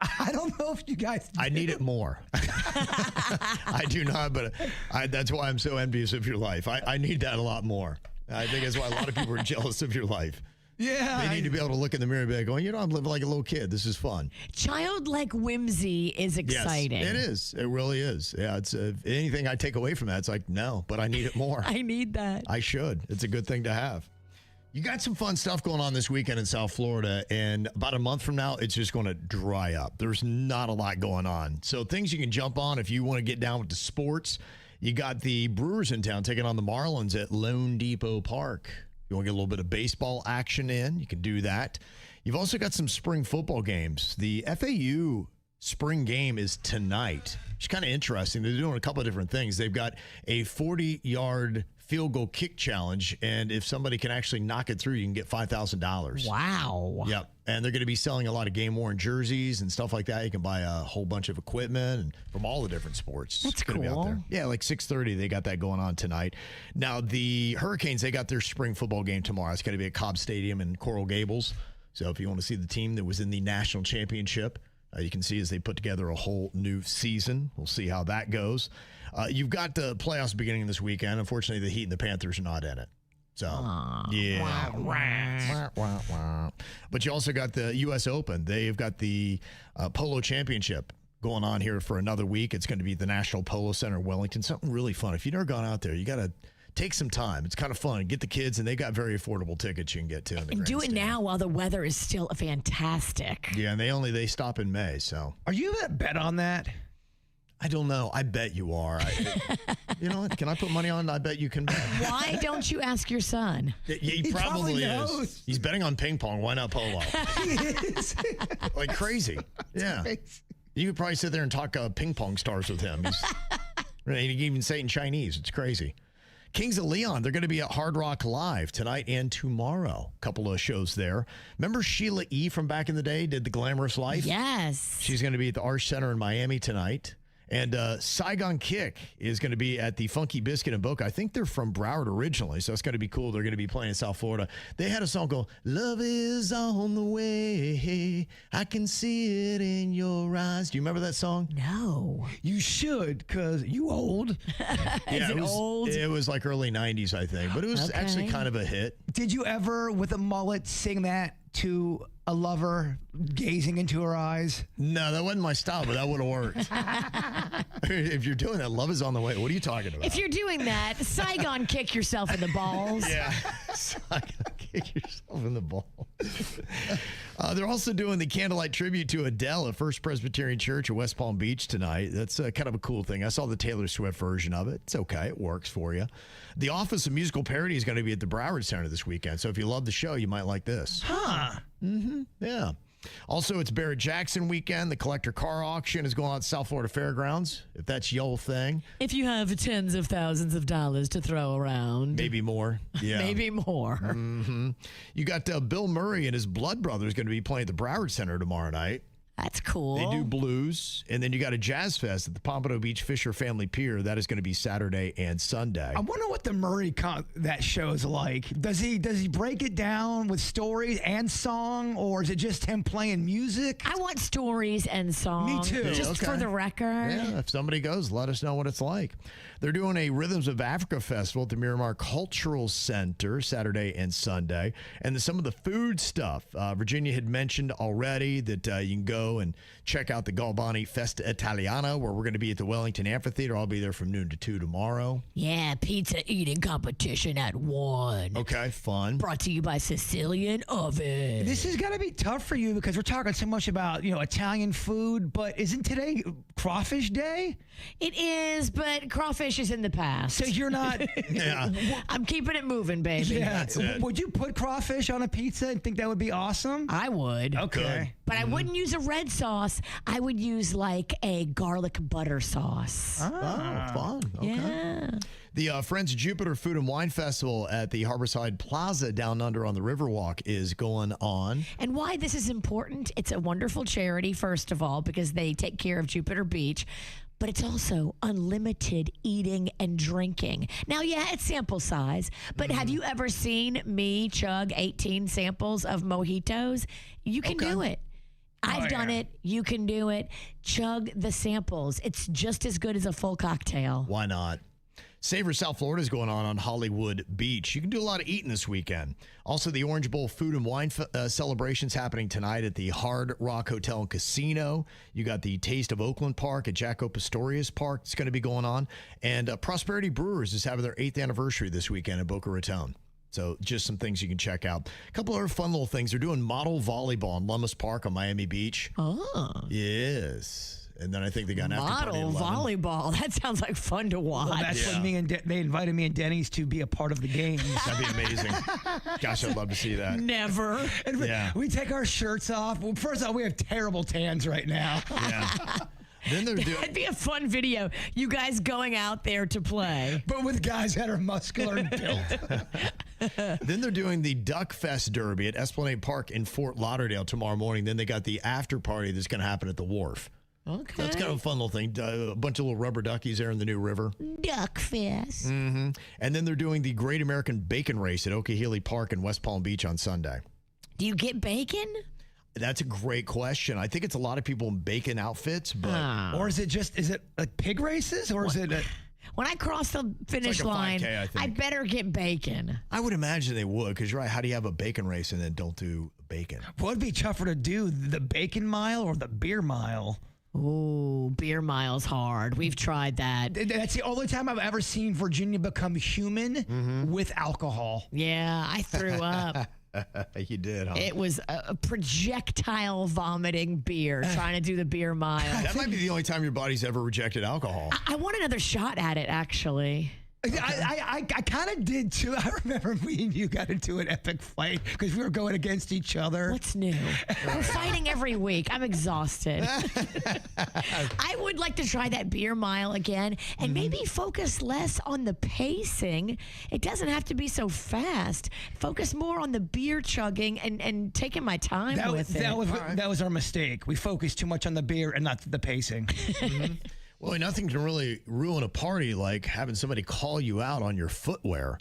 I don't know if you guys do. I need it more. I do not, but that's why I'm so envious of your life. I need that a lot more. I think that's why a lot of people are jealous of your life. Yeah. They need to be able to look in the mirror and be like, going, I'm living like a little kid. This is fun. Childlike whimsy is exciting. Yes, it is. It really is. Yeah, it's anything I take away from that, it's like, no, but I need it more. I need that. I should. It's a good thing to have. You got some fun stuff going on this weekend in South Florida, and about a month from now, it's just going to dry up. There's not a lot going on. So things you can jump on if you want to get down with the sports. You got the Brewers in town taking on the Marlins at Lone Depot Park. You want to get a little bit of baseball action in, you can do that. You've also got some spring football games. The FAU spring game is tonight. It's kind of interesting. They're doing a couple of different things. They've got a 40-yard field goal kick challenge, and if somebody can actually knock it through, you can get $5,000. Wow. Yep. And they're going to be selling a lot of game-worn jerseys and stuff like that. You can buy a whole bunch of equipment and from all the different sports. That's cool. Be out there. Yeah, like 6:30, they got that going on tonight. Now, the Hurricanes, they got their spring football game tomorrow. It's going to be at Cobb Stadium in Coral Gables. So if you want to see the team that was in the national championship, you can see as they put together a whole new season. We'll see how that goes. You've got the playoffs beginning this weekend. Unfortunately, the Heat and the Panthers are not in it. So, yeah. But you also got the U.S. Open. They've got the Polo Championship going on here for another week. It's going to be the National Polo Center in Wellington. Something really fun. If you've never gone out there, you got to take some time. It's kind of fun. Get the kids, and they got very affordable tickets you can get to. And do it now while the weather is still fantastic. Yeah, and they stop in May. So, are you going to bet on that? I don't know. I bet you are. You know what? Can I put money on? I bet you can bet. Why don't you ask your son? He probably is. He's betting on ping pong. Why not polo? He is. Like crazy. Yeah. You could probably sit there and talk ping pong stars with him. He can even say it in Chinese. It's crazy. Kings of Leon, they're going to be at Hard Rock Live tonight and tomorrow. A couple of shows there. Remember Sheila E. from back in the day, did The Glamorous Life? Yes. She's going to be at the Arch Center in Miami tonight. And Saigon Kick is going to be at the Funky Biscuit in Boca. I think they're from Broward originally, so it's going to be cool. They're going to be playing in South Florida. They had a song called Love is on the Way. I can see it in your eyes. Do you remember that song? No. You should, because you old. Yeah, it was like early 90s, I think. But it was actually kind of a hit. Did you ever, with a mullet, sing that to a lover gazing into her eyes? No, that wasn't my style, but that would have worked. If you're doing that, love is on the way. What are you talking about? If you're doing that, Saigon kick yourself in the balls. Yeah. Saigon kick yourself in the balls. They're also doing the candlelight tribute to Adele at First Presbyterian Church at West Palm Beach tonight. That's kind of a cool thing. I saw the Taylor Swift version of it. It's okay. It works for you. The Office of Musical Parody is going to be at the Broward Center this weekend. So if you love the show, you might like this. Huh. Mm-hmm. Yeah. Also, it's Barrett-Jackson weekend. The collector car auction is going on at South Florida Fairgrounds, if that's your thing. If you have tens of thousands of dollars to throw around. Maybe more. Yeah. Maybe more. Mm-hmm. You got Bill Murray and his blood brothers going to be playing at the Broward Center tomorrow night. That's cool. They do blues. And then you got a jazz fest at the Pompano Beach Fisher Family Pier. That is going to be Saturday and Sunday. I wonder what the Murray that show is like. Does he break it down with stories and song, or is it just him playing music? I want stories and songs. Me too. Just for the record. Yeah, if somebody goes, let us know what it's like. They're doing a Rhythms of Africa Festival at the Miramar Cultural Center Saturday and Sunday. And some of the food stuff. Virginia had mentioned already that you can go and check out the Galbani Festa Italiana, where we're going to be at the Wellington Amphitheater. I'll be there from noon to 2 tomorrow. Yeah, pizza eating competition at 1. Okay, fun. Brought to you by Sicilian Oven. This is going to be tough for you because we're talking so much about, Italian food, but isn't today Crawfish Day? It is, but crawfish is in the past. So you're not... Yeah. I'm keeping it moving, baby. Yeah. That's it. Would you put crawfish on a pizza and think that would be awesome? I would. Okay. But I wouldn't use a red sauce. I would use like a garlic butter sauce. Oh, fun. Okay. Yeah. The Friends of Jupiter Food and Wine Festival at the Harborside Plaza down under on the Riverwalk is going on. And why this is important, it's a wonderful charity, first of all, because they take care of Jupiter Beach. But it's also unlimited eating and drinking. Now, yeah, it's sample size, but have you ever seen me chug 18 samples of mojitos? You can do it. I've done it. You can do it. Chug the samples. It's just as good as a full cocktail. Why not? Savor South Florida is going on Hollywood Beach. You can do a lot of eating this weekend. Also, the Orange Bowl Food and Wine celebrations happening tonight at the Hard Rock Hotel and Casino. You got the Taste of Oakland Park at Jaco Pastorius Park. It's going to be going on. And Prosperity Brewers is having their 8th anniversary this weekend in Boca Raton. So just some things you can check out. A couple other fun little things. They're doing model volleyball in Lummus Park on Miami Beach. Oh. Yes. And then I think they got an after party model at 11. volleyball. That sounds like fun to watch. Well, that's when they invited me and Denny's to be a part of the games. That'd be amazing. Gosh, I'd love to see that. Never. And we take our shirts off. Well, first off, we have terrible tans right now. Yeah. Then they're doing. That'd be a fun video. You guys going out there to play. But with guys that are muscular and built. Then they're doing the Duck Fest Derby at Esplanade Park in Fort Lauderdale tomorrow morning. Then they got the after party that's going to happen at the wharf. Okay. That's kind of a fun little thing. A bunch of little rubber duckies there in the new river. Duck Fest. Mm-hmm. And then they're doing the Great American Bacon Race at Okehilly Park in West Palm Beach on Sunday. Do you get bacon? That's a great question. I think it's a lot of people in bacon outfits, but or is it like pig races, or is it? When I cross the finish line, 5K, I better get bacon. I would imagine they would, because you're right. How do you have a bacon race and then don't do bacon? What would be tougher to do, the bacon mile or the beer mile? Ooh, beer mile's hard. We've tried that. That's the only time I've ever seen Virginia become human with alcohol. Yeah, I threw up. You did, huh? It was a projectile vomiting beer trying to do the beer mile. That might be the only time your body's ever rejected alcohol. I want another shot at it, actually. I kind of did too. I remember me and you got into an epic fight because we were going against each other. What's new? We're fighting every week. I'm exhausted. I would like to try that beer mile again and maybe focus less on the pacing. It doesn't have to be so fast. Focus more on the beer chugging and taking my time with it. That was our mistake. We focused too much on the beer and not the pacing. Well, nothing can really ruin a party like having somebody call you out on your footwear.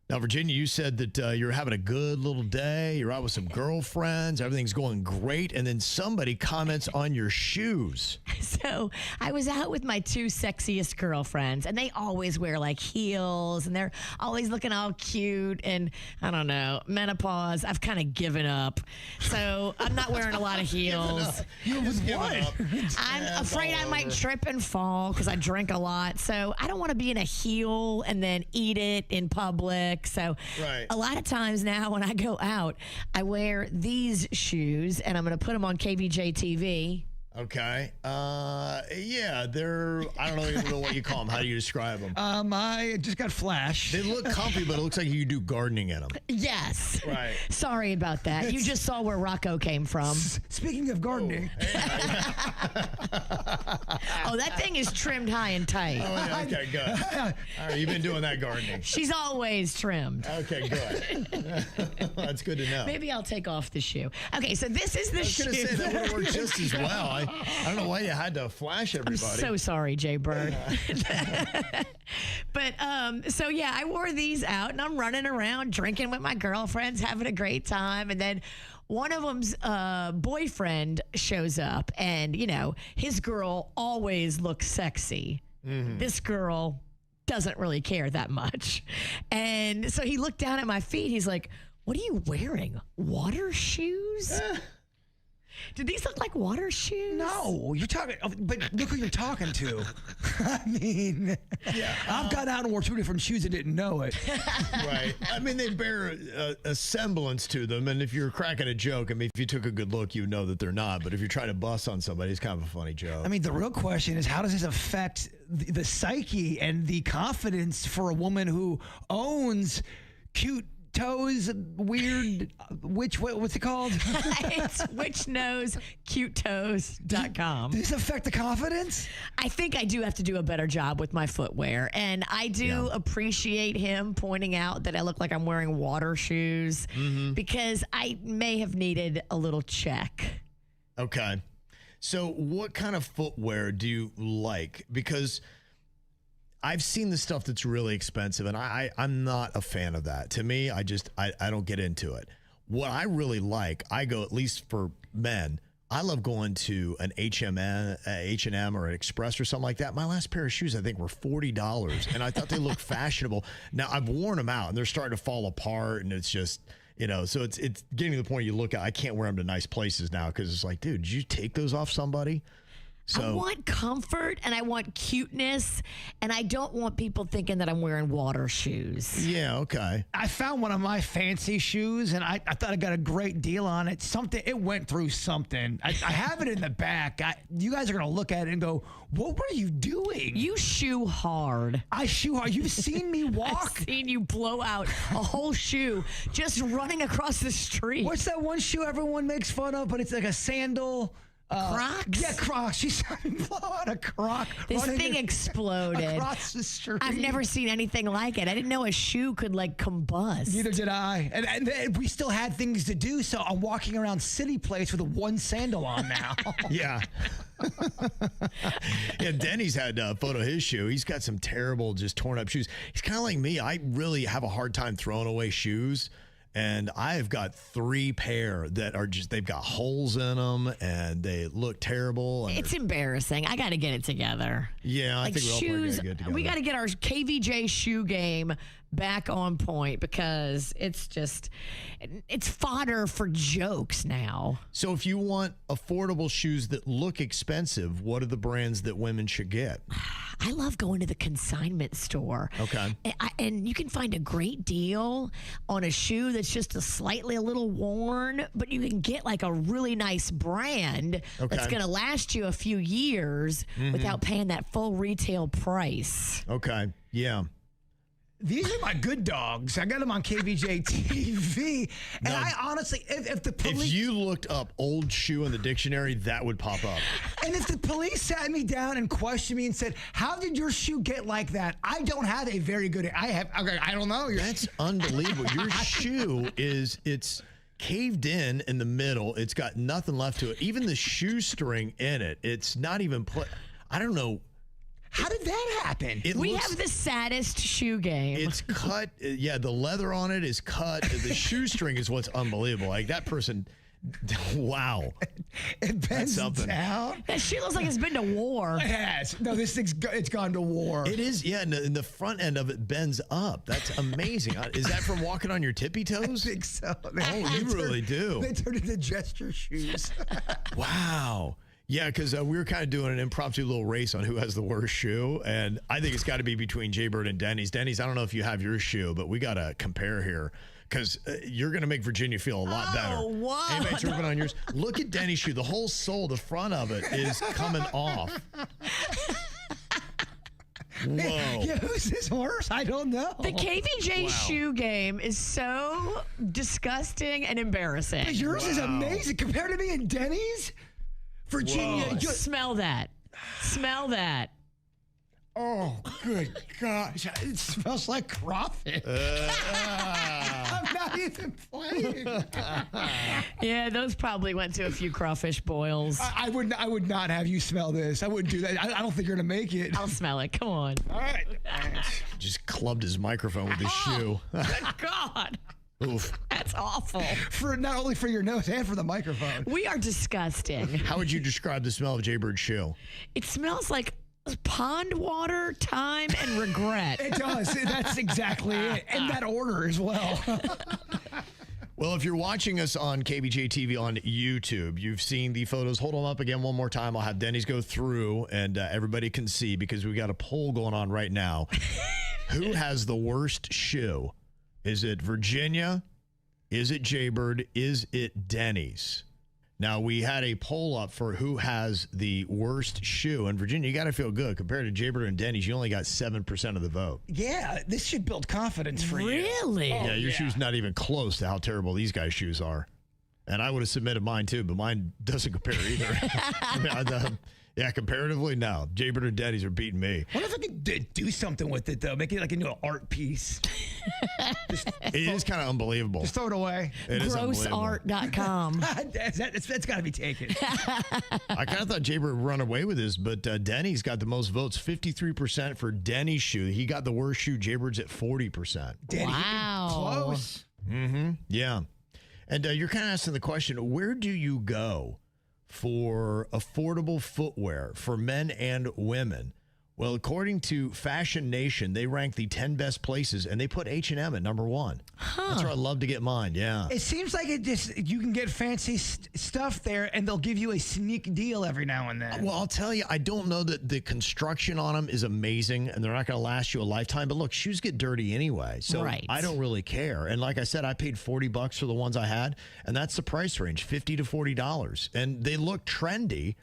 Now, Virginia, you said that you're having a good little day. You're out with some girlfriends. Everything's going great. And then somebody comments on your shoes. So I was out with my two sexiest girlfriends, and they always wear like heels, and they're always looking all cute. And I don't know, menopause, I've kind of given up. So I'm not wearing a lot of heels. I'm afraid I might trip and fall because I drink a lot. So I don't want to be in a heel and then eat it in public. So a lot of times now when I go out, I wear these shoes, and I'm going to put them on KVJ TV. Okay. Yeah, they're, I don't even know what you call them. How do you describe them? I just got flash. They look comfy, but it looks like you do gardening in them. Yes. Right. Sorry about that. You just saw where Rocco came from. Speaking of gardening. Oh, that thing is trimmed high and tight. Oh, yeah, okay, good. All right, you've been doing that gardening. She's always trimmed. Okay, good. That's good to know. Maybe I'll take off the shoe. Okay, so this is the shoe. I was going to say, that would have worked just as well. I don't know why you had to flash everybody. I'm so sorry, Jbird. But so yeah, I wore these out, and I'm running around drinking with my girlfriends, having a great time, and then one of them's boyfriend shows up, and you know his girl always looks sexy. Mm-hmm. This girl doesn't really care that much, and so he looked down at my feet. He's like, "What are you wearing? Water shoes?" Did these look like water shoes? No, you're talking, but look who you're talking to. I mean, I've got out and wore two different shoes and didn't know it. Right. I mean, they bear a semblance to them, and if you're cracking a joke, I mean, if you took a good look, you know that they're not. But if you're trying to bust on somebody, it's kind of a funny joke. I mean, the real question is, how does this affect the psyche and the confidence for a woman who owns cute toes, weird, what's it called? It's whichknowscutetoes.com. Does this affect the confidence? I think I do have to do a better job with my footwear. And I do appreciate him pointing out that I look like I'm wearing water shoes because I may have needed a little check. Okay. So what kind of footwear do you like? Because I've seen the stuff that's really expensive, and I'm not a fan of that. To me, I don't get into it. What I really like, I go, at least for men, I love going to an H&M or an Express or something like that. My last pair of shoes, I think, were $40, and I thought they looked fashionable. Now, I've worn them out, and they're starting to fall apart, and it's just, you know, so it's getting to the point you look at, I can't wear them to nice places now because it's like, dude, did you take those off somebody? So, I want comfort and I want cuteness, and I don't want people thinking that I'm wearing water shoes. Yeah, okay. I found one of my fancy shoes, and I thought I got a great deal on it. It went through something. I have it in the back. You guys are going to look at it and go, what were you doing? You shoe hard. I shoe hard. You've seen me walk. I've seen you blow out a whole shoe just running across the street. What's that one shoe everyone makes fun of, but it's like a sandal? Crocs? Yeah, Crocs. She's trying to blow out a Croc. This thing exploded. Across the street. I've never seen anything like it. I didn't know a shoe could like combust. Neither did I. And then we still had things to do, so I'm walking around City Place with one sandal on now. Yeah. Yeah, Denny's had a photo of his shoe. He's got some terrible, just torn up shoes. He's kind of like me. I really have a hard time throwing away shoes. And I've got 3 pair that are just, they've got holes in them and they look terrible. It's embarrassing. I got to get it together. Yeah, I think shoes, we got to get our KVJ shoe game back on point because it's fodder for jokes now. So if you want affordable shoes that look expensive, what are the brands that women should get? I love going to the consignment store. Okay. And you can find a great deal on a shoe that's just a little worn, but you can get like a really nice brand that's going to last you a few years without paying that full retail price. Okay. Yeah. These are my good dogs. I got them on KVJ TV. And I honestly, if you looked up old shoe in the dictionary, that would pop up. And if the police sat me down and questioned me and said, how did your shoe get like that? I don't have a very good, I don't know. That's unbelievable. Your shoe it's caved in the middle. It's got nothing left to it. Even the shoestring in it, it's not even put, I don't know. How did that happen? We have the saddest shoe game. It's cut. Yeah, the leather on it is cut. The shoestring is what's unbelievable. Like that person. Wow. It bends something. down. That shoe looks like it's been to war. It has. No, this thing's it's gone to war. It is, yeah. And the front end of it bends up. That's amazing. Is that from walking on your tippy toes? I think so. Oh, you really do. They turned into gesture shoes. Wow. Yeah, because we were kind of doing an impromptu little race on who has the worst shoe. And I think it's got to be between Jbird and Denny's. Denny's, I don't know if you have your shoe, but we got to compare here. Because you're going to make Virginia feel a lot better. Oh, whoa. Anybody tripping on yours? Look at Denny's shoe. The whole sole, the front of it is coming off. Whoa. Yeah, who's this worse? I don't know. The KVJ shoe game is so disgusting and embarrassing. But yours is amazing compared to me and Denny's. Virginia, smell that. Smell that. Oh, good gosh. It smells like crawfish. I'm not even playing. Yeah, those probably went to a few crawfish boils. I would not have you smell this. I wouldn't do that. I don't think you're going to make it. I'll smell it. Come on. All right. Just clubbed his microphone with his shoe. Good God. Oof. That's awful. For not only for your nose and for the microphone. We are disgusting. How would you describe the smell of Jbird's shoe? It smells like pond water, time, and regret. It does. That's exactly it. In that order as well. Well, if you're watching us on KVJ TV on YouTube, you've seen the photos. Hold them up again one more time. I'll have Denny's go through and everybody can see because we got a poll going on right now. Who has the worst shoe? Is it Virginia? Is it Jbird? Is it Denny's? Now, we had a poll up for who has the worst shoe. And Virginia, you got to feel good. Compared to Jbird and Denny's, you only got 7% of the vote. Yeah, this should build confidence for you. Really? Yeah, your shoe's not even close to how terrible these guys' shoes are. And I would have submitted mine, too, but mine doesn't compare either. Yeah, comparatively, no. Jbird and Denny's are beating me. What if I could do something with it, though? Make it like into an art piece. It is kind of unbelievable. Just throw it away. Grossart.com. That's got to be taken. I kind of thought Jbird would run away with this, but Denny's got the most votes, 53% for Denny's shoe. He got the worst shoe. Jbird's at 40%. Wow. Close. Mm-hmm. Yeah. And you're kind of asking the question, where do you go for affordable footwear for men and women? Well, according to Fashion Nation, they rank the 10 best places, and they put H&M at number 1. That's where I'd love to get mine, yeah. It seems like you can get fancy stuff there, and they'll give you a sneak deal every now and then. Well, I'll tell you, I don't know that the construction on them is amazing, and they're not going to last you a lifetime. But look, shoes get dirty anyway, so I don't really care. And like I said, I paid $40 for the ones I had, and that's the price range, $50 to $40. And they look trendy.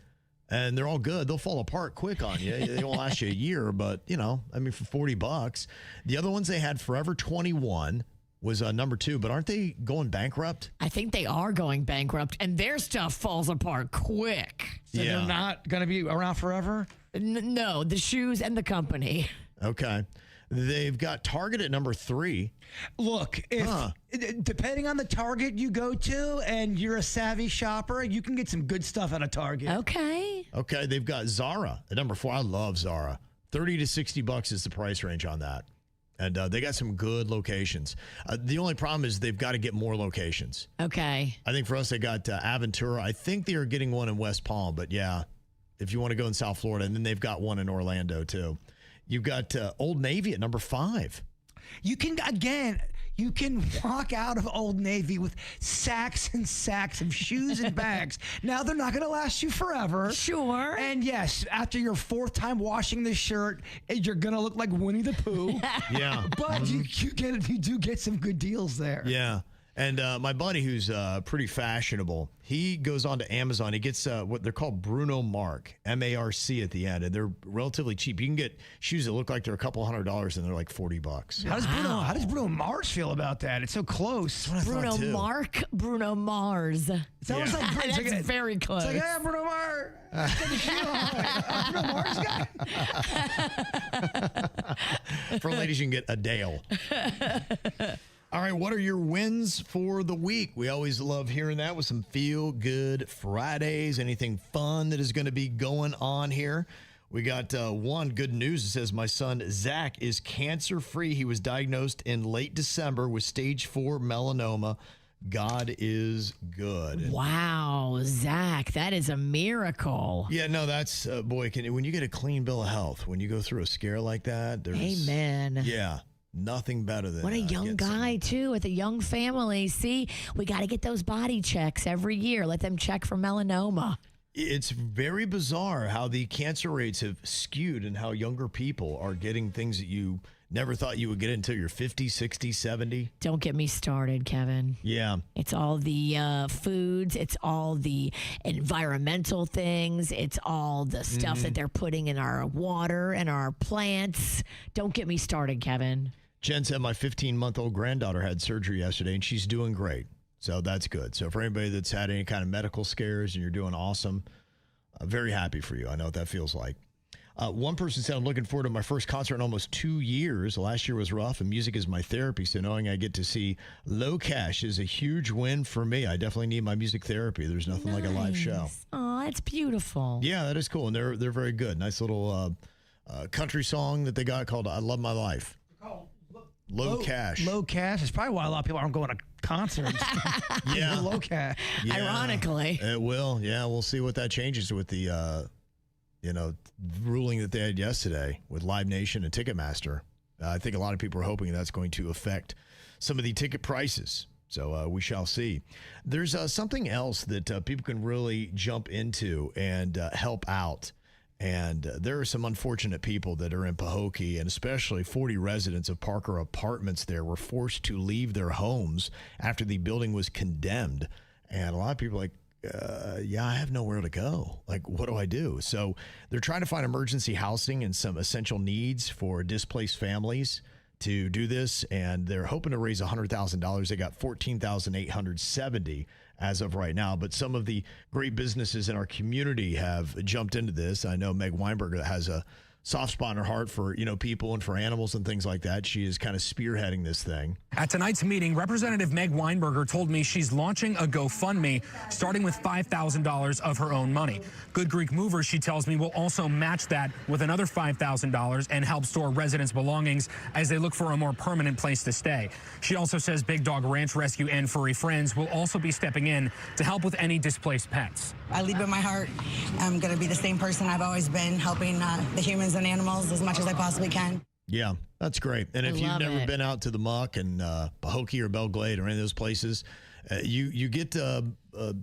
And they're all good. They'll fall apart quick on you. They won't last you a year, but, you know, I mean, for $40. The other ones they had, Forever 21 was number 2, but aren't they going bankrupt? I think they are going bankrupt, and their stuff falls apart quick. So they're not going to be around forever? No, the shoes and the company. Okay. They've got Target at number 3. Look, depending on the Target you go to and you're a savvy shopper, you can get some good stuff out of Target. Okay. Okay, they've got Zara at number 4. I love Zara. $30 to $60 is the price range on that. And they got some good locations. The only problem is they've got to get more locations. Okay. I think for us, they got Aventura. I think they are getting one in West Palm, but yeah, if you want to go in South Florida. And then they've got one in Orlando, too. You've got Old Navy at number 5. You can walk out of Old Navy with sacks and sacks of shoes and bags. Now, they're not going to last you forever. Sure. And yes, after your 4th time washing the shirt, you're going to look like Winnie the Pooh. Yeah. But you do get some good deals there. Yeah. And my buddy, who's pretty fashionable, he goes on to Amazon. He gets what they're called Bruno Marc, M-A-R-C at the end, and they're relatively cheap. You can get shoes that look like they're a couple $100, and they're like $40. How does Bruno Mars feel about that? It's so close. Bruno Marc, Bruno Mars. It's almost like that's very close. It's like, yeah, Bruno Mars. Bruno Mars guy. For ladies, you can get Adele. All right, what are your wins for the week? We always love hearing that with some feel-good Fridays, anything fun that is going to be going on here. We got one good news. It says my son, Zach, is cancer-free. He was diagnosed in late December with stage 4 melanoma. God is good. Wow, Zach, that is a miracle. Yeah, no, that's, boy, when you get a clean bill of health, when you go through a scare like that, there's... Amen. Yeah, nothing better than What a young guy, too, with a young family. See, we got to get those body checks every year. Let them check for melanoma. It's very bizarre how the cancer rates have skewed and how younger people are getting things that you never thought you would get until you're 50, 60, 70. Don't get me started, Kevin. Yeah. It's all the foods. It's all the environmental things. It's all the stuff that they're putting in our water and our plants. Don't get me started, Kevin. Jen said my 15-month-old granddaughter had surgery yesterday, and she's doing great. So that's good. So for anybody that's had any kind of medical scares and you're doing awesome, very happy for you. I know what that feels like. One person said, I'm looking forward to my first concert in almost 2 years. Last year was rough, and music is my therapy. So knowing I get to see Low Cash is a huge win for me. I definitely need my music therapy. There's nothing like a live show. Oh, that's beautiful. Yeah, that is cool. And they're very good. Nice little country song that they got called I Love My Life. Low Cash. Low Cash. It's probably why a lot of people aren't going to concerts. Yeah. Low Cash. Yeah, ironically. It will. Yeah, we'll see what that changes with the, ruling that they had yesterday with Live Nation and Ticketmaster. I think a lot of people are hoping that's going to affect some of the ticket prices. So we shall see. There's something else that people can really jump into and help out. And there are some unfortunate people that are in Pahokee, and especially 40 residents of Parker Apartments there were forced to leave their homes after the building was condemned. And a lot of people are like, I have nowhere to go. Like, what do I do? So they're trying to find emergency housing and some essential needs for displaced families to do this, and they're hoping to raise $100,000. They got $14,870 as of right now, but some of the great businesses in our community have jumped into this. I know Meg Weinberger has a soft spot in her heart for, people and for animals and things like that. She is kind of spearheading this thing. At tonight's meeting, Representative Meg Weinberger told me she's launching a GoFundMe, starting with $5,000 of her own money. Good Greek Movers, she tells me, will also match that with another $5,000 and help store residents' belongings as they look for a more permanent place to stay. She also says Big Dog Ranch Rescue and Furry Friends will also be stepping in to help with any displaced pets. I lead with my heart. I'm going to be the same person I've always been, helping the humans and animals as much as I possibly can. Yeah, that's great. And if you've never been out to the Muck and Pahokee or Belle Glade or any of those places, you get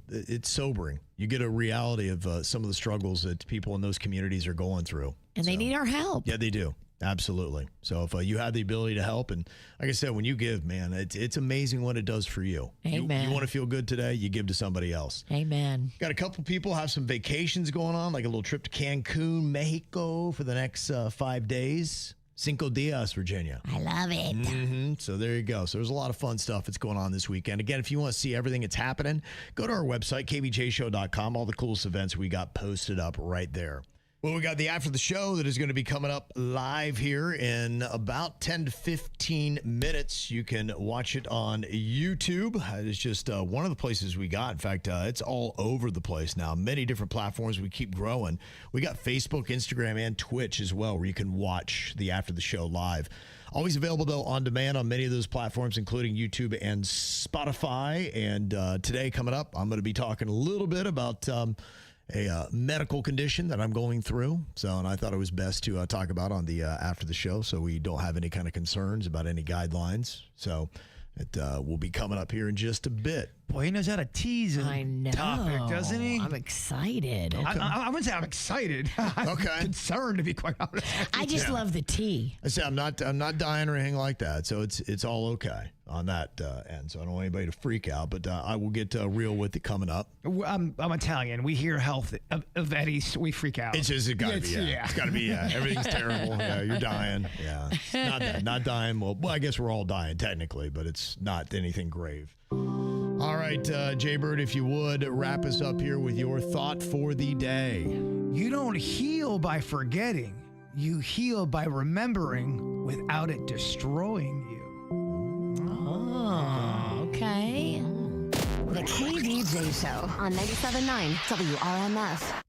it's sobering. You get a reality of some of the struggles that people in those communities are going through. And they need our help. Yeah, they do. Absolutely. So if you have the ability to help, and like I said, when you give, man, it's amazing what it does for you. Amen. You want to feel good today, you give to somebody else. Amen. Got a couple people have some vacations going on, like a little trip to Cancun, Mexico for the next 5 days. 5 días, Virginia. I love it. So there you go. So there's a lot of fun stuff that's going on this weekend. Again, if you want to see everything that's happening, go to our website, kvjshow.com. All the coolest events we got posted up right there. Well, we got the After the Show that is going to be coming up live here in about 10 to 15 minutes. You can watch it on YouTube. It's just one of the places we got. In fact, it's all over the place now. Many different platforms. We keep growing. We got Facebook, Instagram, and Twitch as well, where you can watch the After the Show live. Always available, though, on demand on many of those platforms, including YouTube and Spotify. And today, coming up, I'm going to be talking a little bit about a medical condition that I'm going through. And I thought it was best to talk about on the After the Show, so we don't have any kind of concerns about any guidelines. So it will be coming up here in just a bit. Boy, he knows how to tease a topic, doesn't he? I'm excited. Okay. I wouldn't say I'm excited. I'm concerned, to be quite honest. I just love the tea. I say I'm not dying or anything like that. So it's all okay on that end. So I don't want anybody to freak out, but I will get real with it coming up. I'm Italian. We hear health of Eddie's, we freak out. It's gotta be. It's gotta be. Everything's terrible. Yeah, you're dying. Yeah, not that. Not dying. Well, I guess we're all dying technically, but it's not anything grave. All right, Jbird, if you would, wrap us up here with your thought for the day. You don't heal by forgetting. You heal by remembering without it destroying you. Oh, okay. The KVJ Show on 97.9 WRMF.